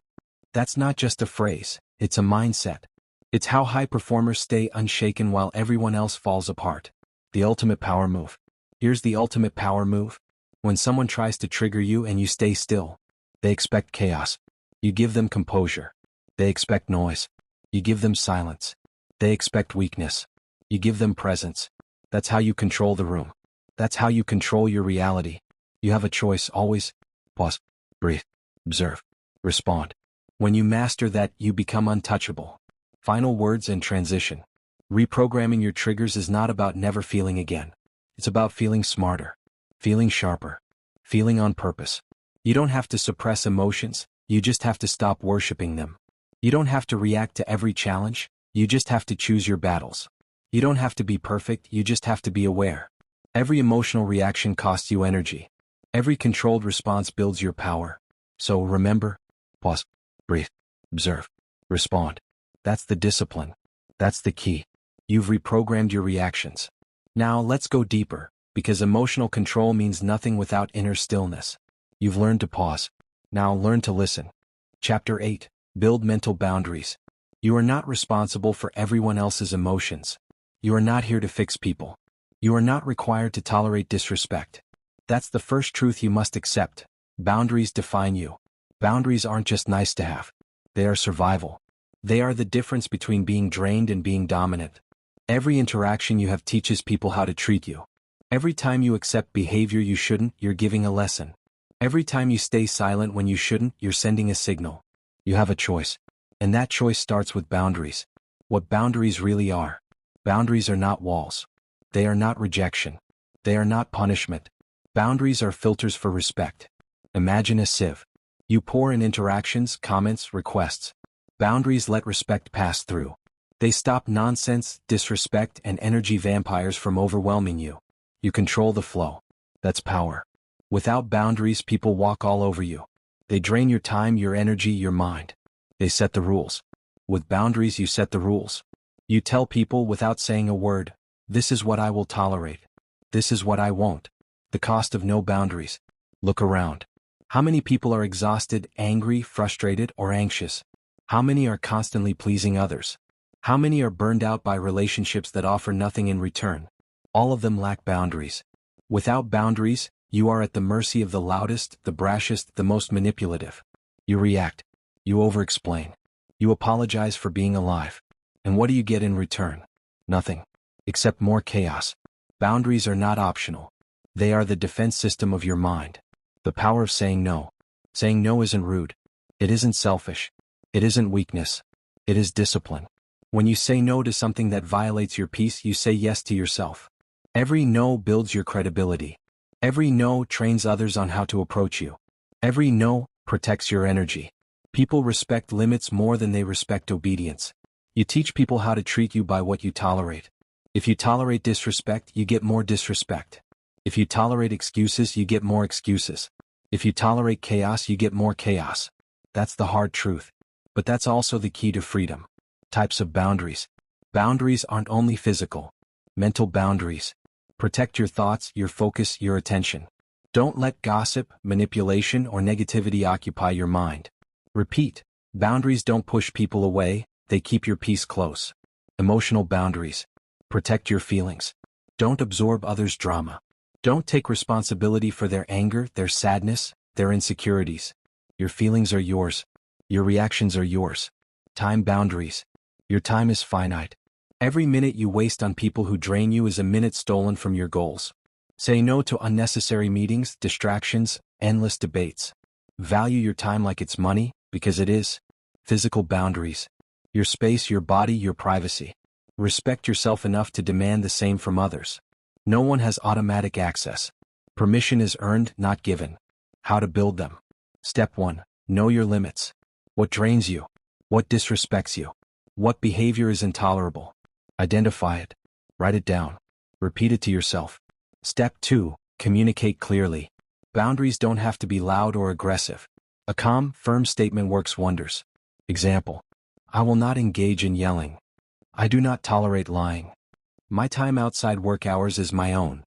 That's not just a phrase, it's a mindset. It's how high performers stay unshaken while everyone else falls apart. The ultimate power move. Here's the ultimate power move. When someone tries to trigger you and you stay still, they expect chaos. You give them composure. They expect noise. You give them silence. They expect weakness. You give them presence. That's how you control the room. That's how you control your reality. You have a choice always. Pause. Breathe. Observe. Respond. When you master that, you become untouchable. Final words and transition. Reprogramming your triggers is not about never feeling again. It's about feeling smarter. Feeling sharper. Feeling on purpose. You don't have to suppress emotions, you just have to stop worshiping them. You don't have to react to every challenge, you just have to choose your battles. You don't have to be perfect, you just have to be aware. Every emotional reaction costs you energy. Every controlled response builds your power. So remember, pause, breathe, observe, respond. That's the discipline. That's the key. You've reprogrammed your reactions. Now let's go deeper, because emotional control means nothing without inner stillness. You've learned to pause. Now learn to listen. Chapter 8. Build mental boundaries. You are not responsible for everyone else's emotions. You are not here to fix people. You are not required to tolerate disrespect. That's the first truth you must accept. Boundaries define you. Boundaries aren't just nice to have. They are survival. They are the difference between being drained and being dominant. Every interaction you have teaches people how to treat you. Every time you accept behavior you shouldn't, you're giving a lesson. Every time you stay silent when you shouldn't, you're sending a signal. You have a choice. And that choice starts with boundaries. What boundaries really are. Boundaries are not walls. They are not rejection. They are not punishment. Boundaries are filters for respect. Imagine a sieve. You pour in interactions, comments, requests. Boundaries let respect pass through. They stop nonsense, disrespect, and energy vampires from overwhelming you. You control the flow. That's power. Without boundaries, people walk all over you. They drain your time, your energy, your mind. They set the rules. With boundaries, you set the rules. You tell people without saying a word, this is what I will tolerate. This is what I won't. The cost of no boundaries. Look around. How many people are exhausted, angry, frustrated, or anxious? How many are constantly pleasing others? How many are burned out by relationships that offer nothing in return? All of them lack boundaries. Without boundaries, you are at the mercy of the loudest, the brashest, the most manipulative. You react. You over-explain. You apologize for being alive. And what do you get in return? Nothing. Except more chaos. Boundaries are not optional. They are the defense system of your mind. The power of saying no. Saying no isn't rude. It isn't selfish. It isn't weakness. It is discipline. When you say no to something that violates your peace, you say yes to yourself. Every no builds your credibility. Every no trains others on how to approach you. Every no protects your energy. People respect limits more than they respect obedience. You teach people how to treat you by what you tolerate. If you tolerate disrespect, you get more disrespect. If you tolerate excuses, you get more excuses. If you tolerate chaos, you get more chaos. That's the hard truth. But that's also the key to freedom. Types of boundaries. Boundaries aren't only physical. Mental boundaries. Protect your thoughts, your focus, your attention. Don't let gossip, manipulation, or negativity occupy your mind. Repeat. Boundaries don't push people away, they keep your peace close. Emotional boundaries. Protect your feelings. Don't absorb others' drama. Don't take responsibility for their anger, their sadness, their insecurities. Your feelings are yours. Your reactions are yours. Time boundaries. Your time is finite. Every minute you waste on people who drain you is a minute stolen from your goals. Say no to unnecessary meetings, distractions, endless debates. Value your time like it's money, because it is. Physical boundaries. Your space, your body, your privacy. Respect yourself enough to demand the same from others. No one has automatic access. Permission is earned, not given. How to build them. Step 1. Know your limits. What drains you? What disrespects you? What behavior is intolerable? Identify it. Write it down. Repeat it to yourself. Step 2. Communicate clearly. Boundaries don't have to be loud or aggressive. A calm, firm statement works wonders. Example. I will not engage in yelling. I do not tolerate lying. My time outside work hours is my own.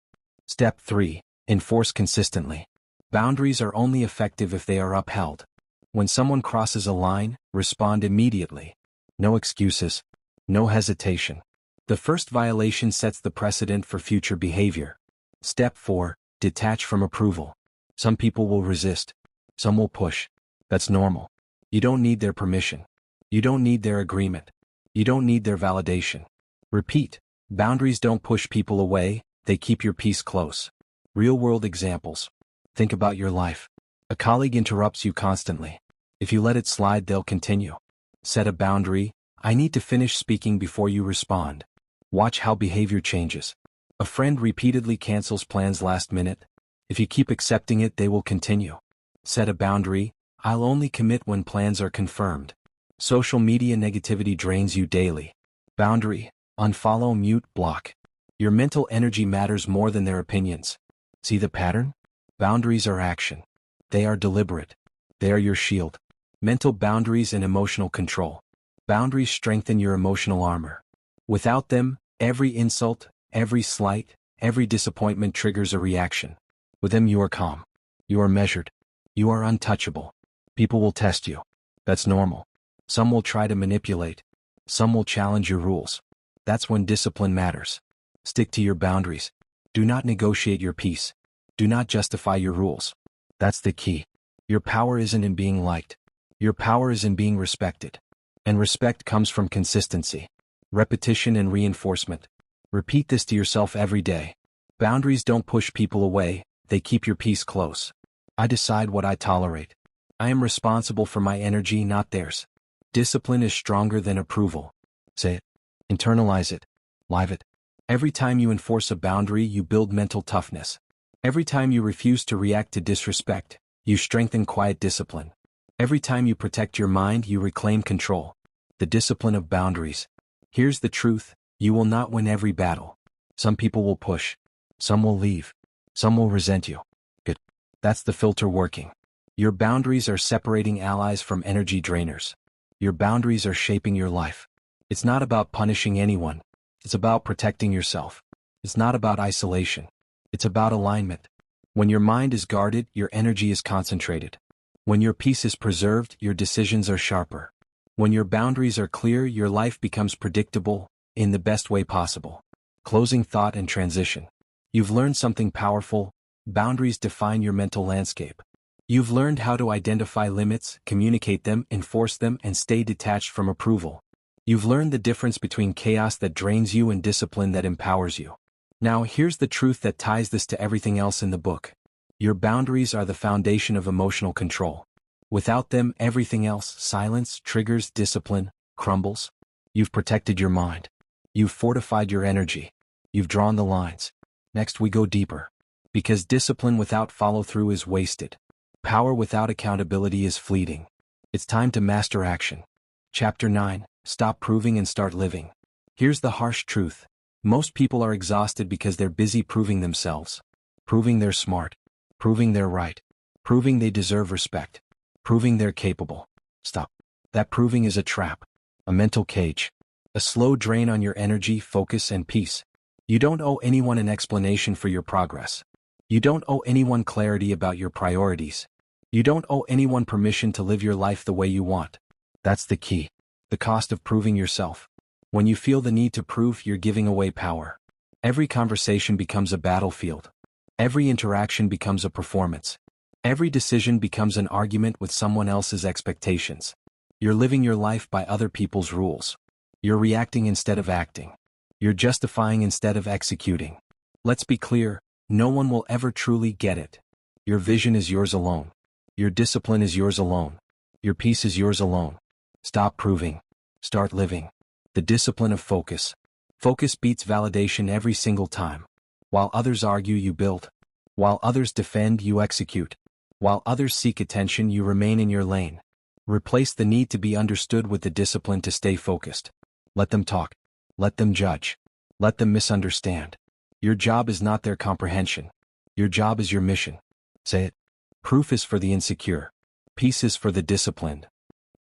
Step 3. Enforce consistently. Boundaries are only effective if they are upheld. When someone crosses a line, respond immediately. No excuses. No hesitation. The first violation sets the precedent for future behavior. Step 4. Detach from approval. Some people will resist. Some will push. That's normal. You don't need their permission. You don't need their agreement. You don't need their validation. Repeat. Boundaries don't push people away, they keep your peace close. Real-world examples. Think about your life. A colleague interrupts you constantly. If you let it slide, they'll continue. Set a boundary. I need to finish speaking before you respond. Watch how behavior changes. A friend repeatedly cancels plans last minute. If you keep accepting it, they will continue. Set a boundary. I'll only commit when plans are confirmed. Social media negativity drains you daily. Boundary. Unfollow, mute, block. Your mental energy matters more than their opinions. See the pattern? Boundaries are action. They are deliberate. They are your shield. Mental boundaries and emotional control. Boundaries strengthen your emotional armor. Without them, every insult, every slight, every disappointment triggers a reaction. With them you are calm. You are measured. You are untouchable. People will test you. That's normal. Some will try to manipulate. Some will challenge your rules. That's when discipline matters. Stick to your boundaries. Do not negotiate your peace. Do not justify your rules. That's the key. Your power isn't in being liked. Your power is in being respected. And respect comes from consistency, repetition, and reinforcement. Repeat this to yourself every day. Boundaries don't push people away, they keep your peace close. I decide what I tolerate. I am responsible for my energy, not theirs. Discipline is stronger than approval. Say it. Internalize it. Live it. Every time you enforce a boundary, you build mental toughness. Every time you refuse to react to disrespect, you strengthen quiet discipline. Every time you protect your mind, you reclaim control. The discipline of boundaries. Here's the truth, you will not win every battle. Some people will push. Some will leave. Some will resent you. Good. That's the filter working. Your boundaries are separating allies from energy drainers. Your boundaries are shaping your life. It's not about punishing anyone. It's about protecting yourself. It's not about isolation. It's about alignment. When your mind is guarded, your energy is concentrated. When your peace is preserved, your decisions are sharper. When your boundaries are clear, your life becomes predictable, in the best way possible. Closing thought and transition. You've learned something powerful. Boundaries define your mental landscape. You've learned how to identify limits, communicate them, enforce them, and stay detached from approval. You've learned the difference between chaos that drains you and discipline that empowers you. Now here's the truth that ties this to everything else in the book. Your boundaries are the foundation of emotional control. Without them, everything else, silence, triggers, discipline, crumbles. You've protected your mind. You've fortified your energy. You've drawn the lines. Next we go deeper. Because discipline without follow-through is wasted. Power without accountability is fleeting. It's time to master action. Chapter 9. Stop proving and start living. Here's the harsh truth. Most people are exhausted because they're busy proving themselves. Proving they're smart. Proving they're right. Proving they deserve respect. Proving they're capable. Stop. That proving is a trap. A mental cage. A slow drain on your energy, focus, and peace. You don't owe anyone an explanation for your progress. You don't owe anyone clarity about your priorities. You don't owe anyone permission to live your life the way you want. That's the key. The cost of proving yourself. When you feel the need to prove, you're giving away power. Every conversation becomes a battlefield. Every interaction becomes a performance. Every decision becomes an argument with someone else's expectations. You're living your life by other people's rules. You're reacting instead of acting. You're justifying instead of executing. Let's be clear, no one will ever truly get it. Your vision is yours alone. Your discipline is yours alone. Your peace is yours alone. Stop proving. Start living. The discipline of focus. Focus beats validation every single time. While others argue, you build. While others defend, you execute. While others seek attention, you remain in your lane. Replace the need to be understood with the discipline to stay focused. Let them talk. Let them judge. Let them misunderstand. Your job is not their comprehension. Your job is your mission. Say it. Proof is for the insecure. Peace is for the disciplined.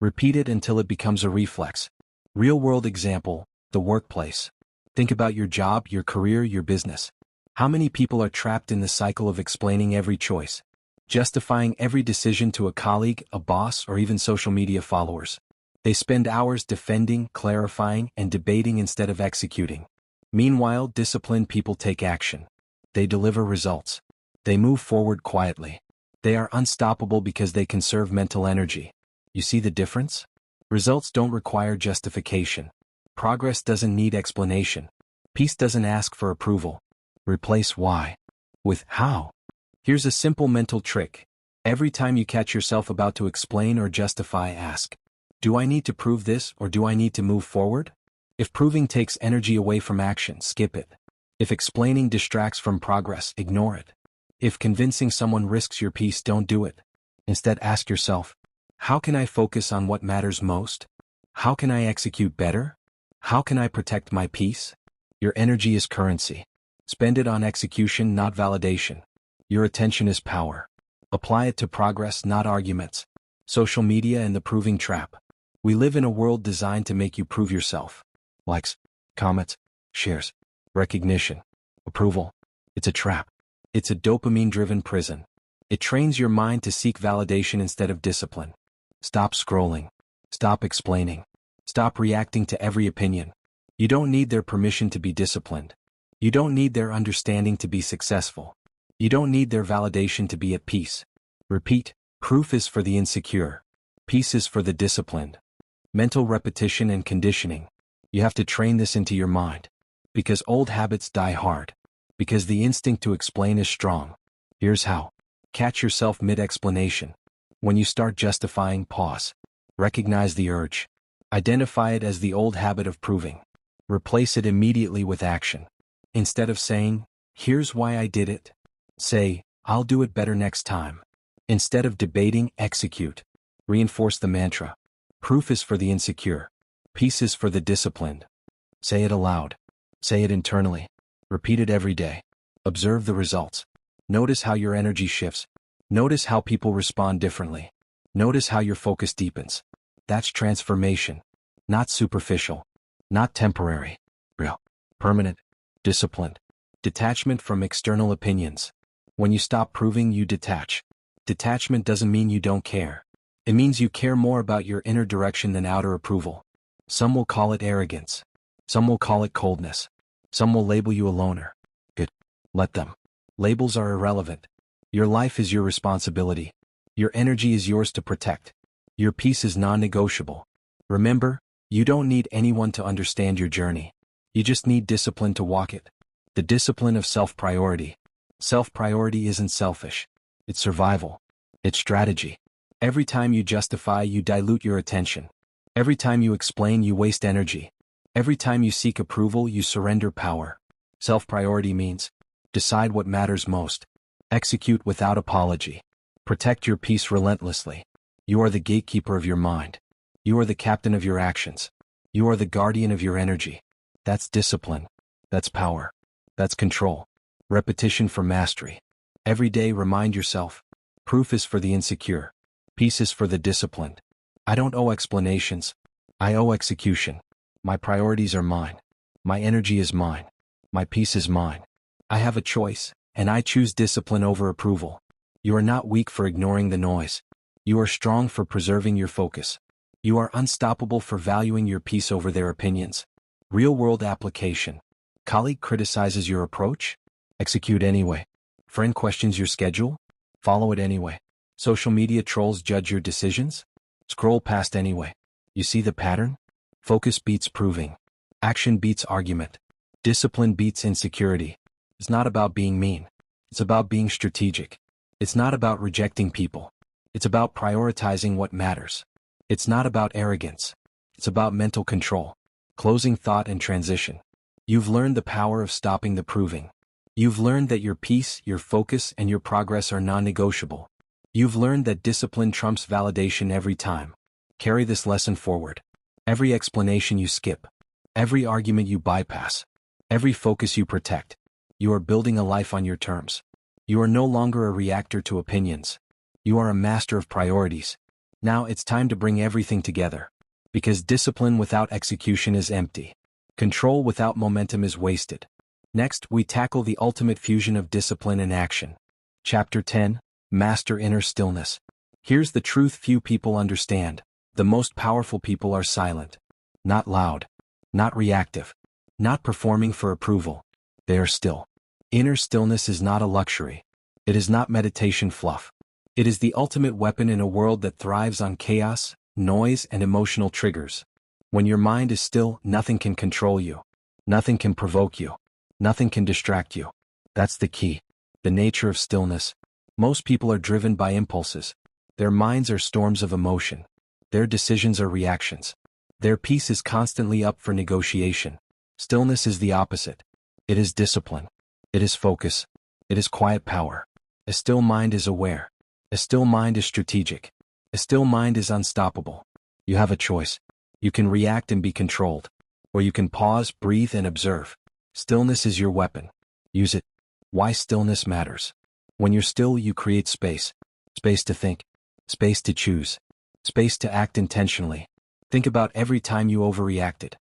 Repeat it until it becomes a reflex. Real-world example, the workplace. Think about your job, your career, your business. How many people are trapped in the cycle of explaining every choice, justifying every decision to a colleague, a boss, or even social media followers? They spend hours defending, clarifying, and debating instead of executing. Meanwhile, disciplined people take action. They deliver results. They move forward quietly. They are unstoppable because they conserve mental energy. You see the difference? Results don't require justification. Progress doesn't need explanation. Peace doesn't ask for approval. Replace why with how. Here's a simple mental trick. Every time you catch yourself about to explain or justify, ask, do I need to prove this or do I need to move forward? If proving takes energy away from action, skip it. If explaining distracts from progress, ignore it. If convincing someone risks your peace, don't do it. Instead, ask yourself, how can I focus on what matters most? How can I execute better? How can I protect my peace? Your energy is currency. Spend it on execution, not validation. Your attention is power. Apply it to progress, not arguments. Social media and the proving trap. We live in a world designed to make you prove yourself. Likes, comments, shares, recognition, approval. It's a trap. It's a dopamine-driven prison. It trains your mind to seek validation instead of discipline. Stop scrolling. Stop explaining. Stop reacting to every opinion. You don't need their permission to be disciplined. You don't need their understanding to be successful. You don't need their validation to be at peace. Repeat, proof is for the insecure. Peace is for the disciplined. Mental repetition and conditioning. You have to train this into your mind. Because old habits die hard. Because the instinct to explain is strong. Here's how. Catch yourself mid-explanation. When you start justifying, pause. Recognize the urge. Identify it as the old habit of proving. Replace it immediately with action. Instead of saying, here's why I did it, say, I'll do it better next time. Instead of debating, execute. Reinforce the mantra. Proof is for the insecure. Peace is for the disciplined. Say it aloud. Say it internally. Repeat it every day. Observe the results. Notice how your energy shifts. Notice how people respond differently. Notice how your focus deepens. That's transformation. Not superficial. Not temporary. Real. Permanent. Disciplined. Detachment from external opinions. When you stop proving, you detach. Detachment doesn't mean you don't care. It means you care more about your inner direction than outer approval. Some will call it arrogance. Some will call it coldness. Some will label you a loner. Good. Let them. Labels are irrelevant. Your life is your responsibility. Your energy is yours to protect. Your peace is non-negotiable. Remember, you don't need anyone to understand your journey. You just need discipline to walk it. The discipline of self-priority. Self-priority isn't selfish. It's survival. It's strategy. Every time you justify, you dilute your attention. Every time you explain, you waste energy. Every time you seek approval, you surrender power. Self-priority means decide what matters most. Execute without apology. Protect your peace relentlessly. You are the gatekeeper of your mind. You are the captain of your actions. You are the guardian of your energy. That's discipline. That's power. That's control. Repetition for mastery. Every day remind yourself, proof is for the insecure. Peace is for the disciplined. I don't owe explanations. I owe execution. My priorities are mine. My energy is mine. My peace is mine. I have a choice, and I choose discipline over approval. You are not weak for ignoring the noise. You are strong for preserving your focus. You are unstoppable for valuing your peace over their opinions. Real-world application. Colleague criticizes your approach? Execute anyway. Friend questions your schedule? Follow it anyway. Social media trolls judge your decisions? Scroll past anyway. You see the pattern? Focus beats proving. Action beats argument. Discipline beats insecurity. It's not about being mean. It's about being strategic. It's not about rejecting people. It's about prioritizing what matters. It's not about arrogance. It's about mental control. Closing thought and transition. You've learned the power of stopping the proving. You've learned that your peace, your focus, and your progress are non-negotiable. You've learned that discipline trumps validation every time. Carry this lesson forward. Every explanation you skip. Every argument you bypass. Every focus you protect. You are building a life on your terms. You are no longer a reactor to opinions. You are a master of priorities. Now it's time to bring everything together. Because discipline without execution is empty. Control without momentum is wasted. Next, we tackle the ultimate fusion of discipline and action. Chapter 10, Master Inner Stillness. Here's the truth few people understand. The most powerful people are silent. Not loud. Not reactive. Not performing for approval. They are still. Inner stillness is not a luxury. It is not meditation fluff. It is the ultimate weapon in a world that thrives on chaos, noise, and emotional triggers. When your mind is still, nothing can control you. Nothing can provoke you. Nothing can distract you. That's the key. The nature of stillness. Most people are driven by impulses. Their minds are storms of emotion. Their decisions are reactions. Their peace is constantly up for negotiation. Stillness is the opposite. It is discipline. It is focus. It is quiet power. A still mind is aware. A still mind is strategic. A still mind is unstoppable. You have a choice. You can react and be controlled. Or you can pause, breathe, and observe. Stillness is your weapon. Use it. Why stillness matters. When you're still, you create space. Space to think. Space to choose. Space to act intentionally. Think about every time you overreacted.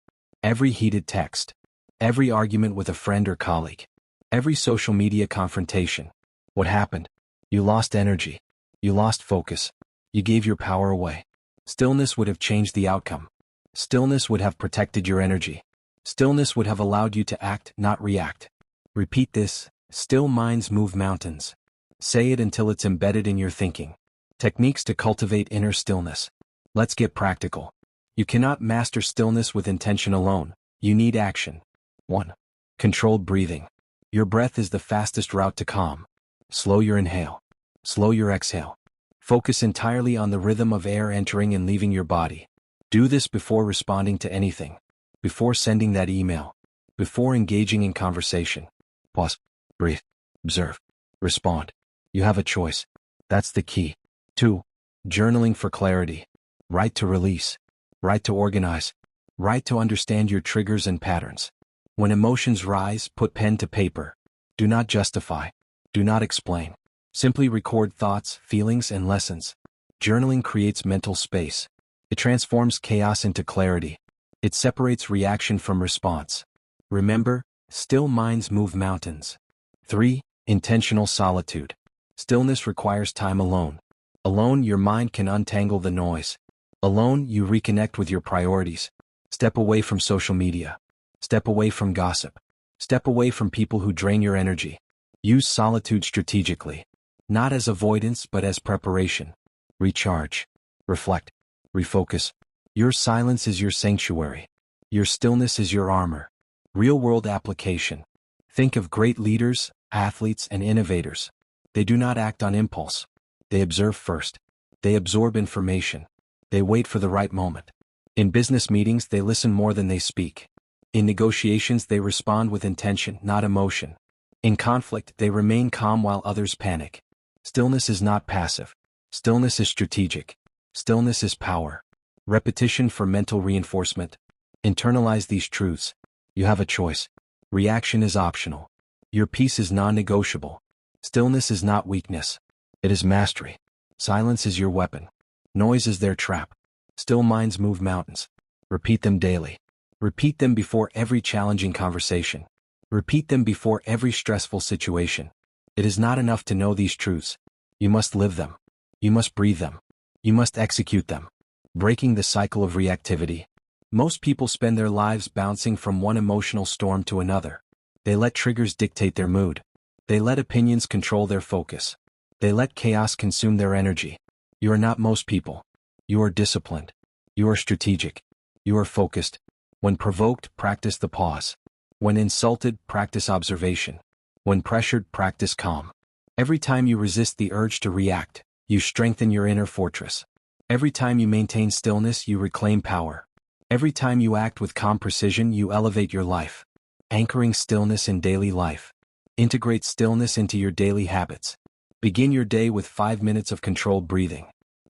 Every heated text. Every argument with a friend or colleague. Every social media confrontation. What happened? You lost energy. You lost focus. You gave your power away. Stillness would have changed the outcome. Stillness would have protected your energy. Stillness would have allowed you to act, not react. Repeat this. Still minds move mountains. Say it until it's embedded in your thinking. Techniques to cultivate inner stillness. Let's get practical. You cannot master stillness with intention alone. You need action. 1. Controlled breathing. Your breath is the fastest route to calm. Slow your inhale. Slow your exhale. Focus entirely on the rhythm of air entering and leaving your body. Do this before responding to anything. Before sending that email. Before engaging in conversation. Pause. Breathe. Observe. Respond. You have a choice. That's the key. 2. Journaling for clarity. Write to release. Write to organize. Write to understand your triggers and patterns. When emotions rise, put pen to paper. Do not justify. Do not explain. Simply record thoughts, feelings, and lessons. Journaling creates mental space. It transforms chaos into clarity. It separates reaction from response. Remember, still minds move mountains. 3. Intentional solitude. Stillness requires time alone. Alone, your mind can untangle the noise. Alone, you reconnect with your priorities. Step away from social media. Step away from gossip. Step away from people who drain your energy. Use solitude strategically. Not as avoidance, but as preparation. Recharge. Reflect. Refocus. Your silence is your sanctuary. Your stillness is your armor. Real-world application. Think of great leaders, athletes, and innovators. They do not act on impulse. They observe first. They absorb information. They wait for the right moment. In business meetings, they listen more than they speak. In negotiations, they respond with intention, not emotion. In conflict, they remain calm while others panic. Stillness is not passive. Stillness is strategic. Stillness is power. Repetition for mental reinforcement. Internalize these truths. You have a choice. Reaction is optional. Your peace is non-negotiable. Stillness is not weakness. It is mastery. Silence is your weapon. Noise is their trap. Still minds move mountains. Repeat them daily. Repeat them before every challenging conversation. Repeat them before every stressful situation. It is not enough to know these truths. You must live them. You must breathe them. You must execute them. Breaking the cycle of reactivity. Most people spend their lives bouncing from one emotional storm to another. They let triggers dictate their mood. They let opinions control their focus. They let chaos consume their energy. You are not most people. You are disciplined. You are strategic. You are focused. When provoked, practice the pause. When insulted, practice observation. When pressured, practice calm. Every time you resist the urge to react, you strengthen your inner fortress. Every time you maintain stillness, you reclaim power. Every time you act with calm precision, you elevate your life. Anchoring stillness in daily life. Integrate stillness into your daily habits. Begin your day with 5 minutes of controlled breathing.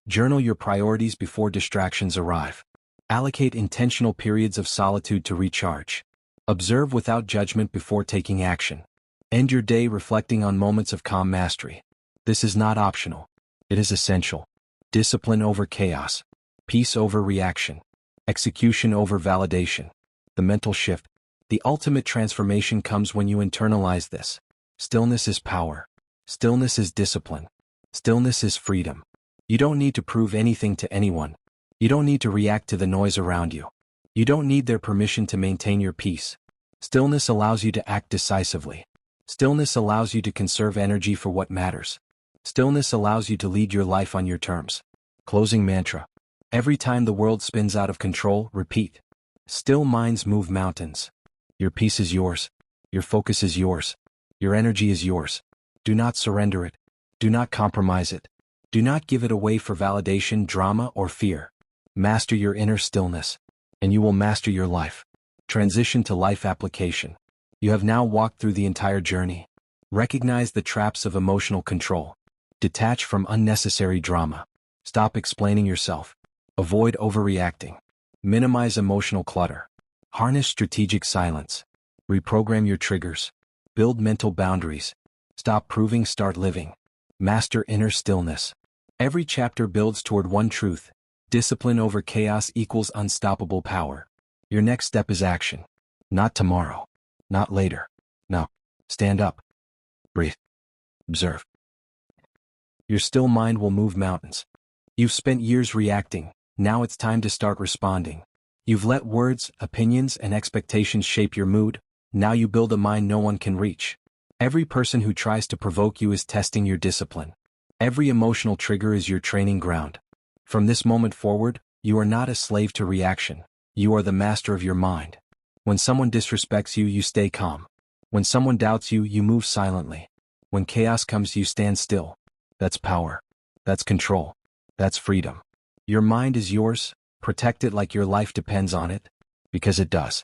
Journal your priorities before distractions arrive. Allocate intentional periods of solitude to recharge. Observe without judgment before taking action. End your day reflecting on moments of calm mastery. This is not optional. It is essential. Discipline over chaos. Peace over reaction. Execution over validation. The mental shift. The ultimate transformation comes when you internalize this. Stillness is power. Stillness is discipline. Stillness is freedom. You don't need to prove anything to anyone. You don't need to react to the noise around you. You don't need their permission to maintain your peace. Stillness allows you to act decisively. Stillness allows you to conserve energy for what matters. Stillness allows you to lead your life on your terms. Closing mantra. Every time the world spins out of control, repeat. Still minds move mountains. Your peace is yours. Your focus is yours. Your energy is yours. Do not surrender it. Do not compromise it. Do not give it away for validation, drama, or fear. Master your inner stillness, and you will master your life. Transition to life application. You have now walked through the entire journey. Recognize the traps of emotional control. Detach from unnecessary drama. Stop explaining yourself. Avoid overreacting. Minimize emotional clutter. Harness strategic silence. Reprogram your triggers. Build mental boundaries. Stop proving, start living. Master inner stillness. Every chapter builds toward one truth. Discipline over chaos equals unstoppable power. Your next step is action. Not tomorrow. Not later. No. Stand up. Breathe. Observe. Your still mind will move mountains. You've spent years reacting. Now it's time to start responding. You've let words, opinions, and expectations shape your mood. Now you build a mind no one can reach. Every person who tries to provoke you is testing your discipline. Every emotional trigger is your training ground. From this moment forward, you are not a slave to reaction. You are the master of your mind. When someone disrespects you, you stay calm. When someone doubts you, you move silently. When chaos comes, you stand still. That's power. That's control. That's freedom. Your mind is yours. Protect it like your life depends on it, because it does.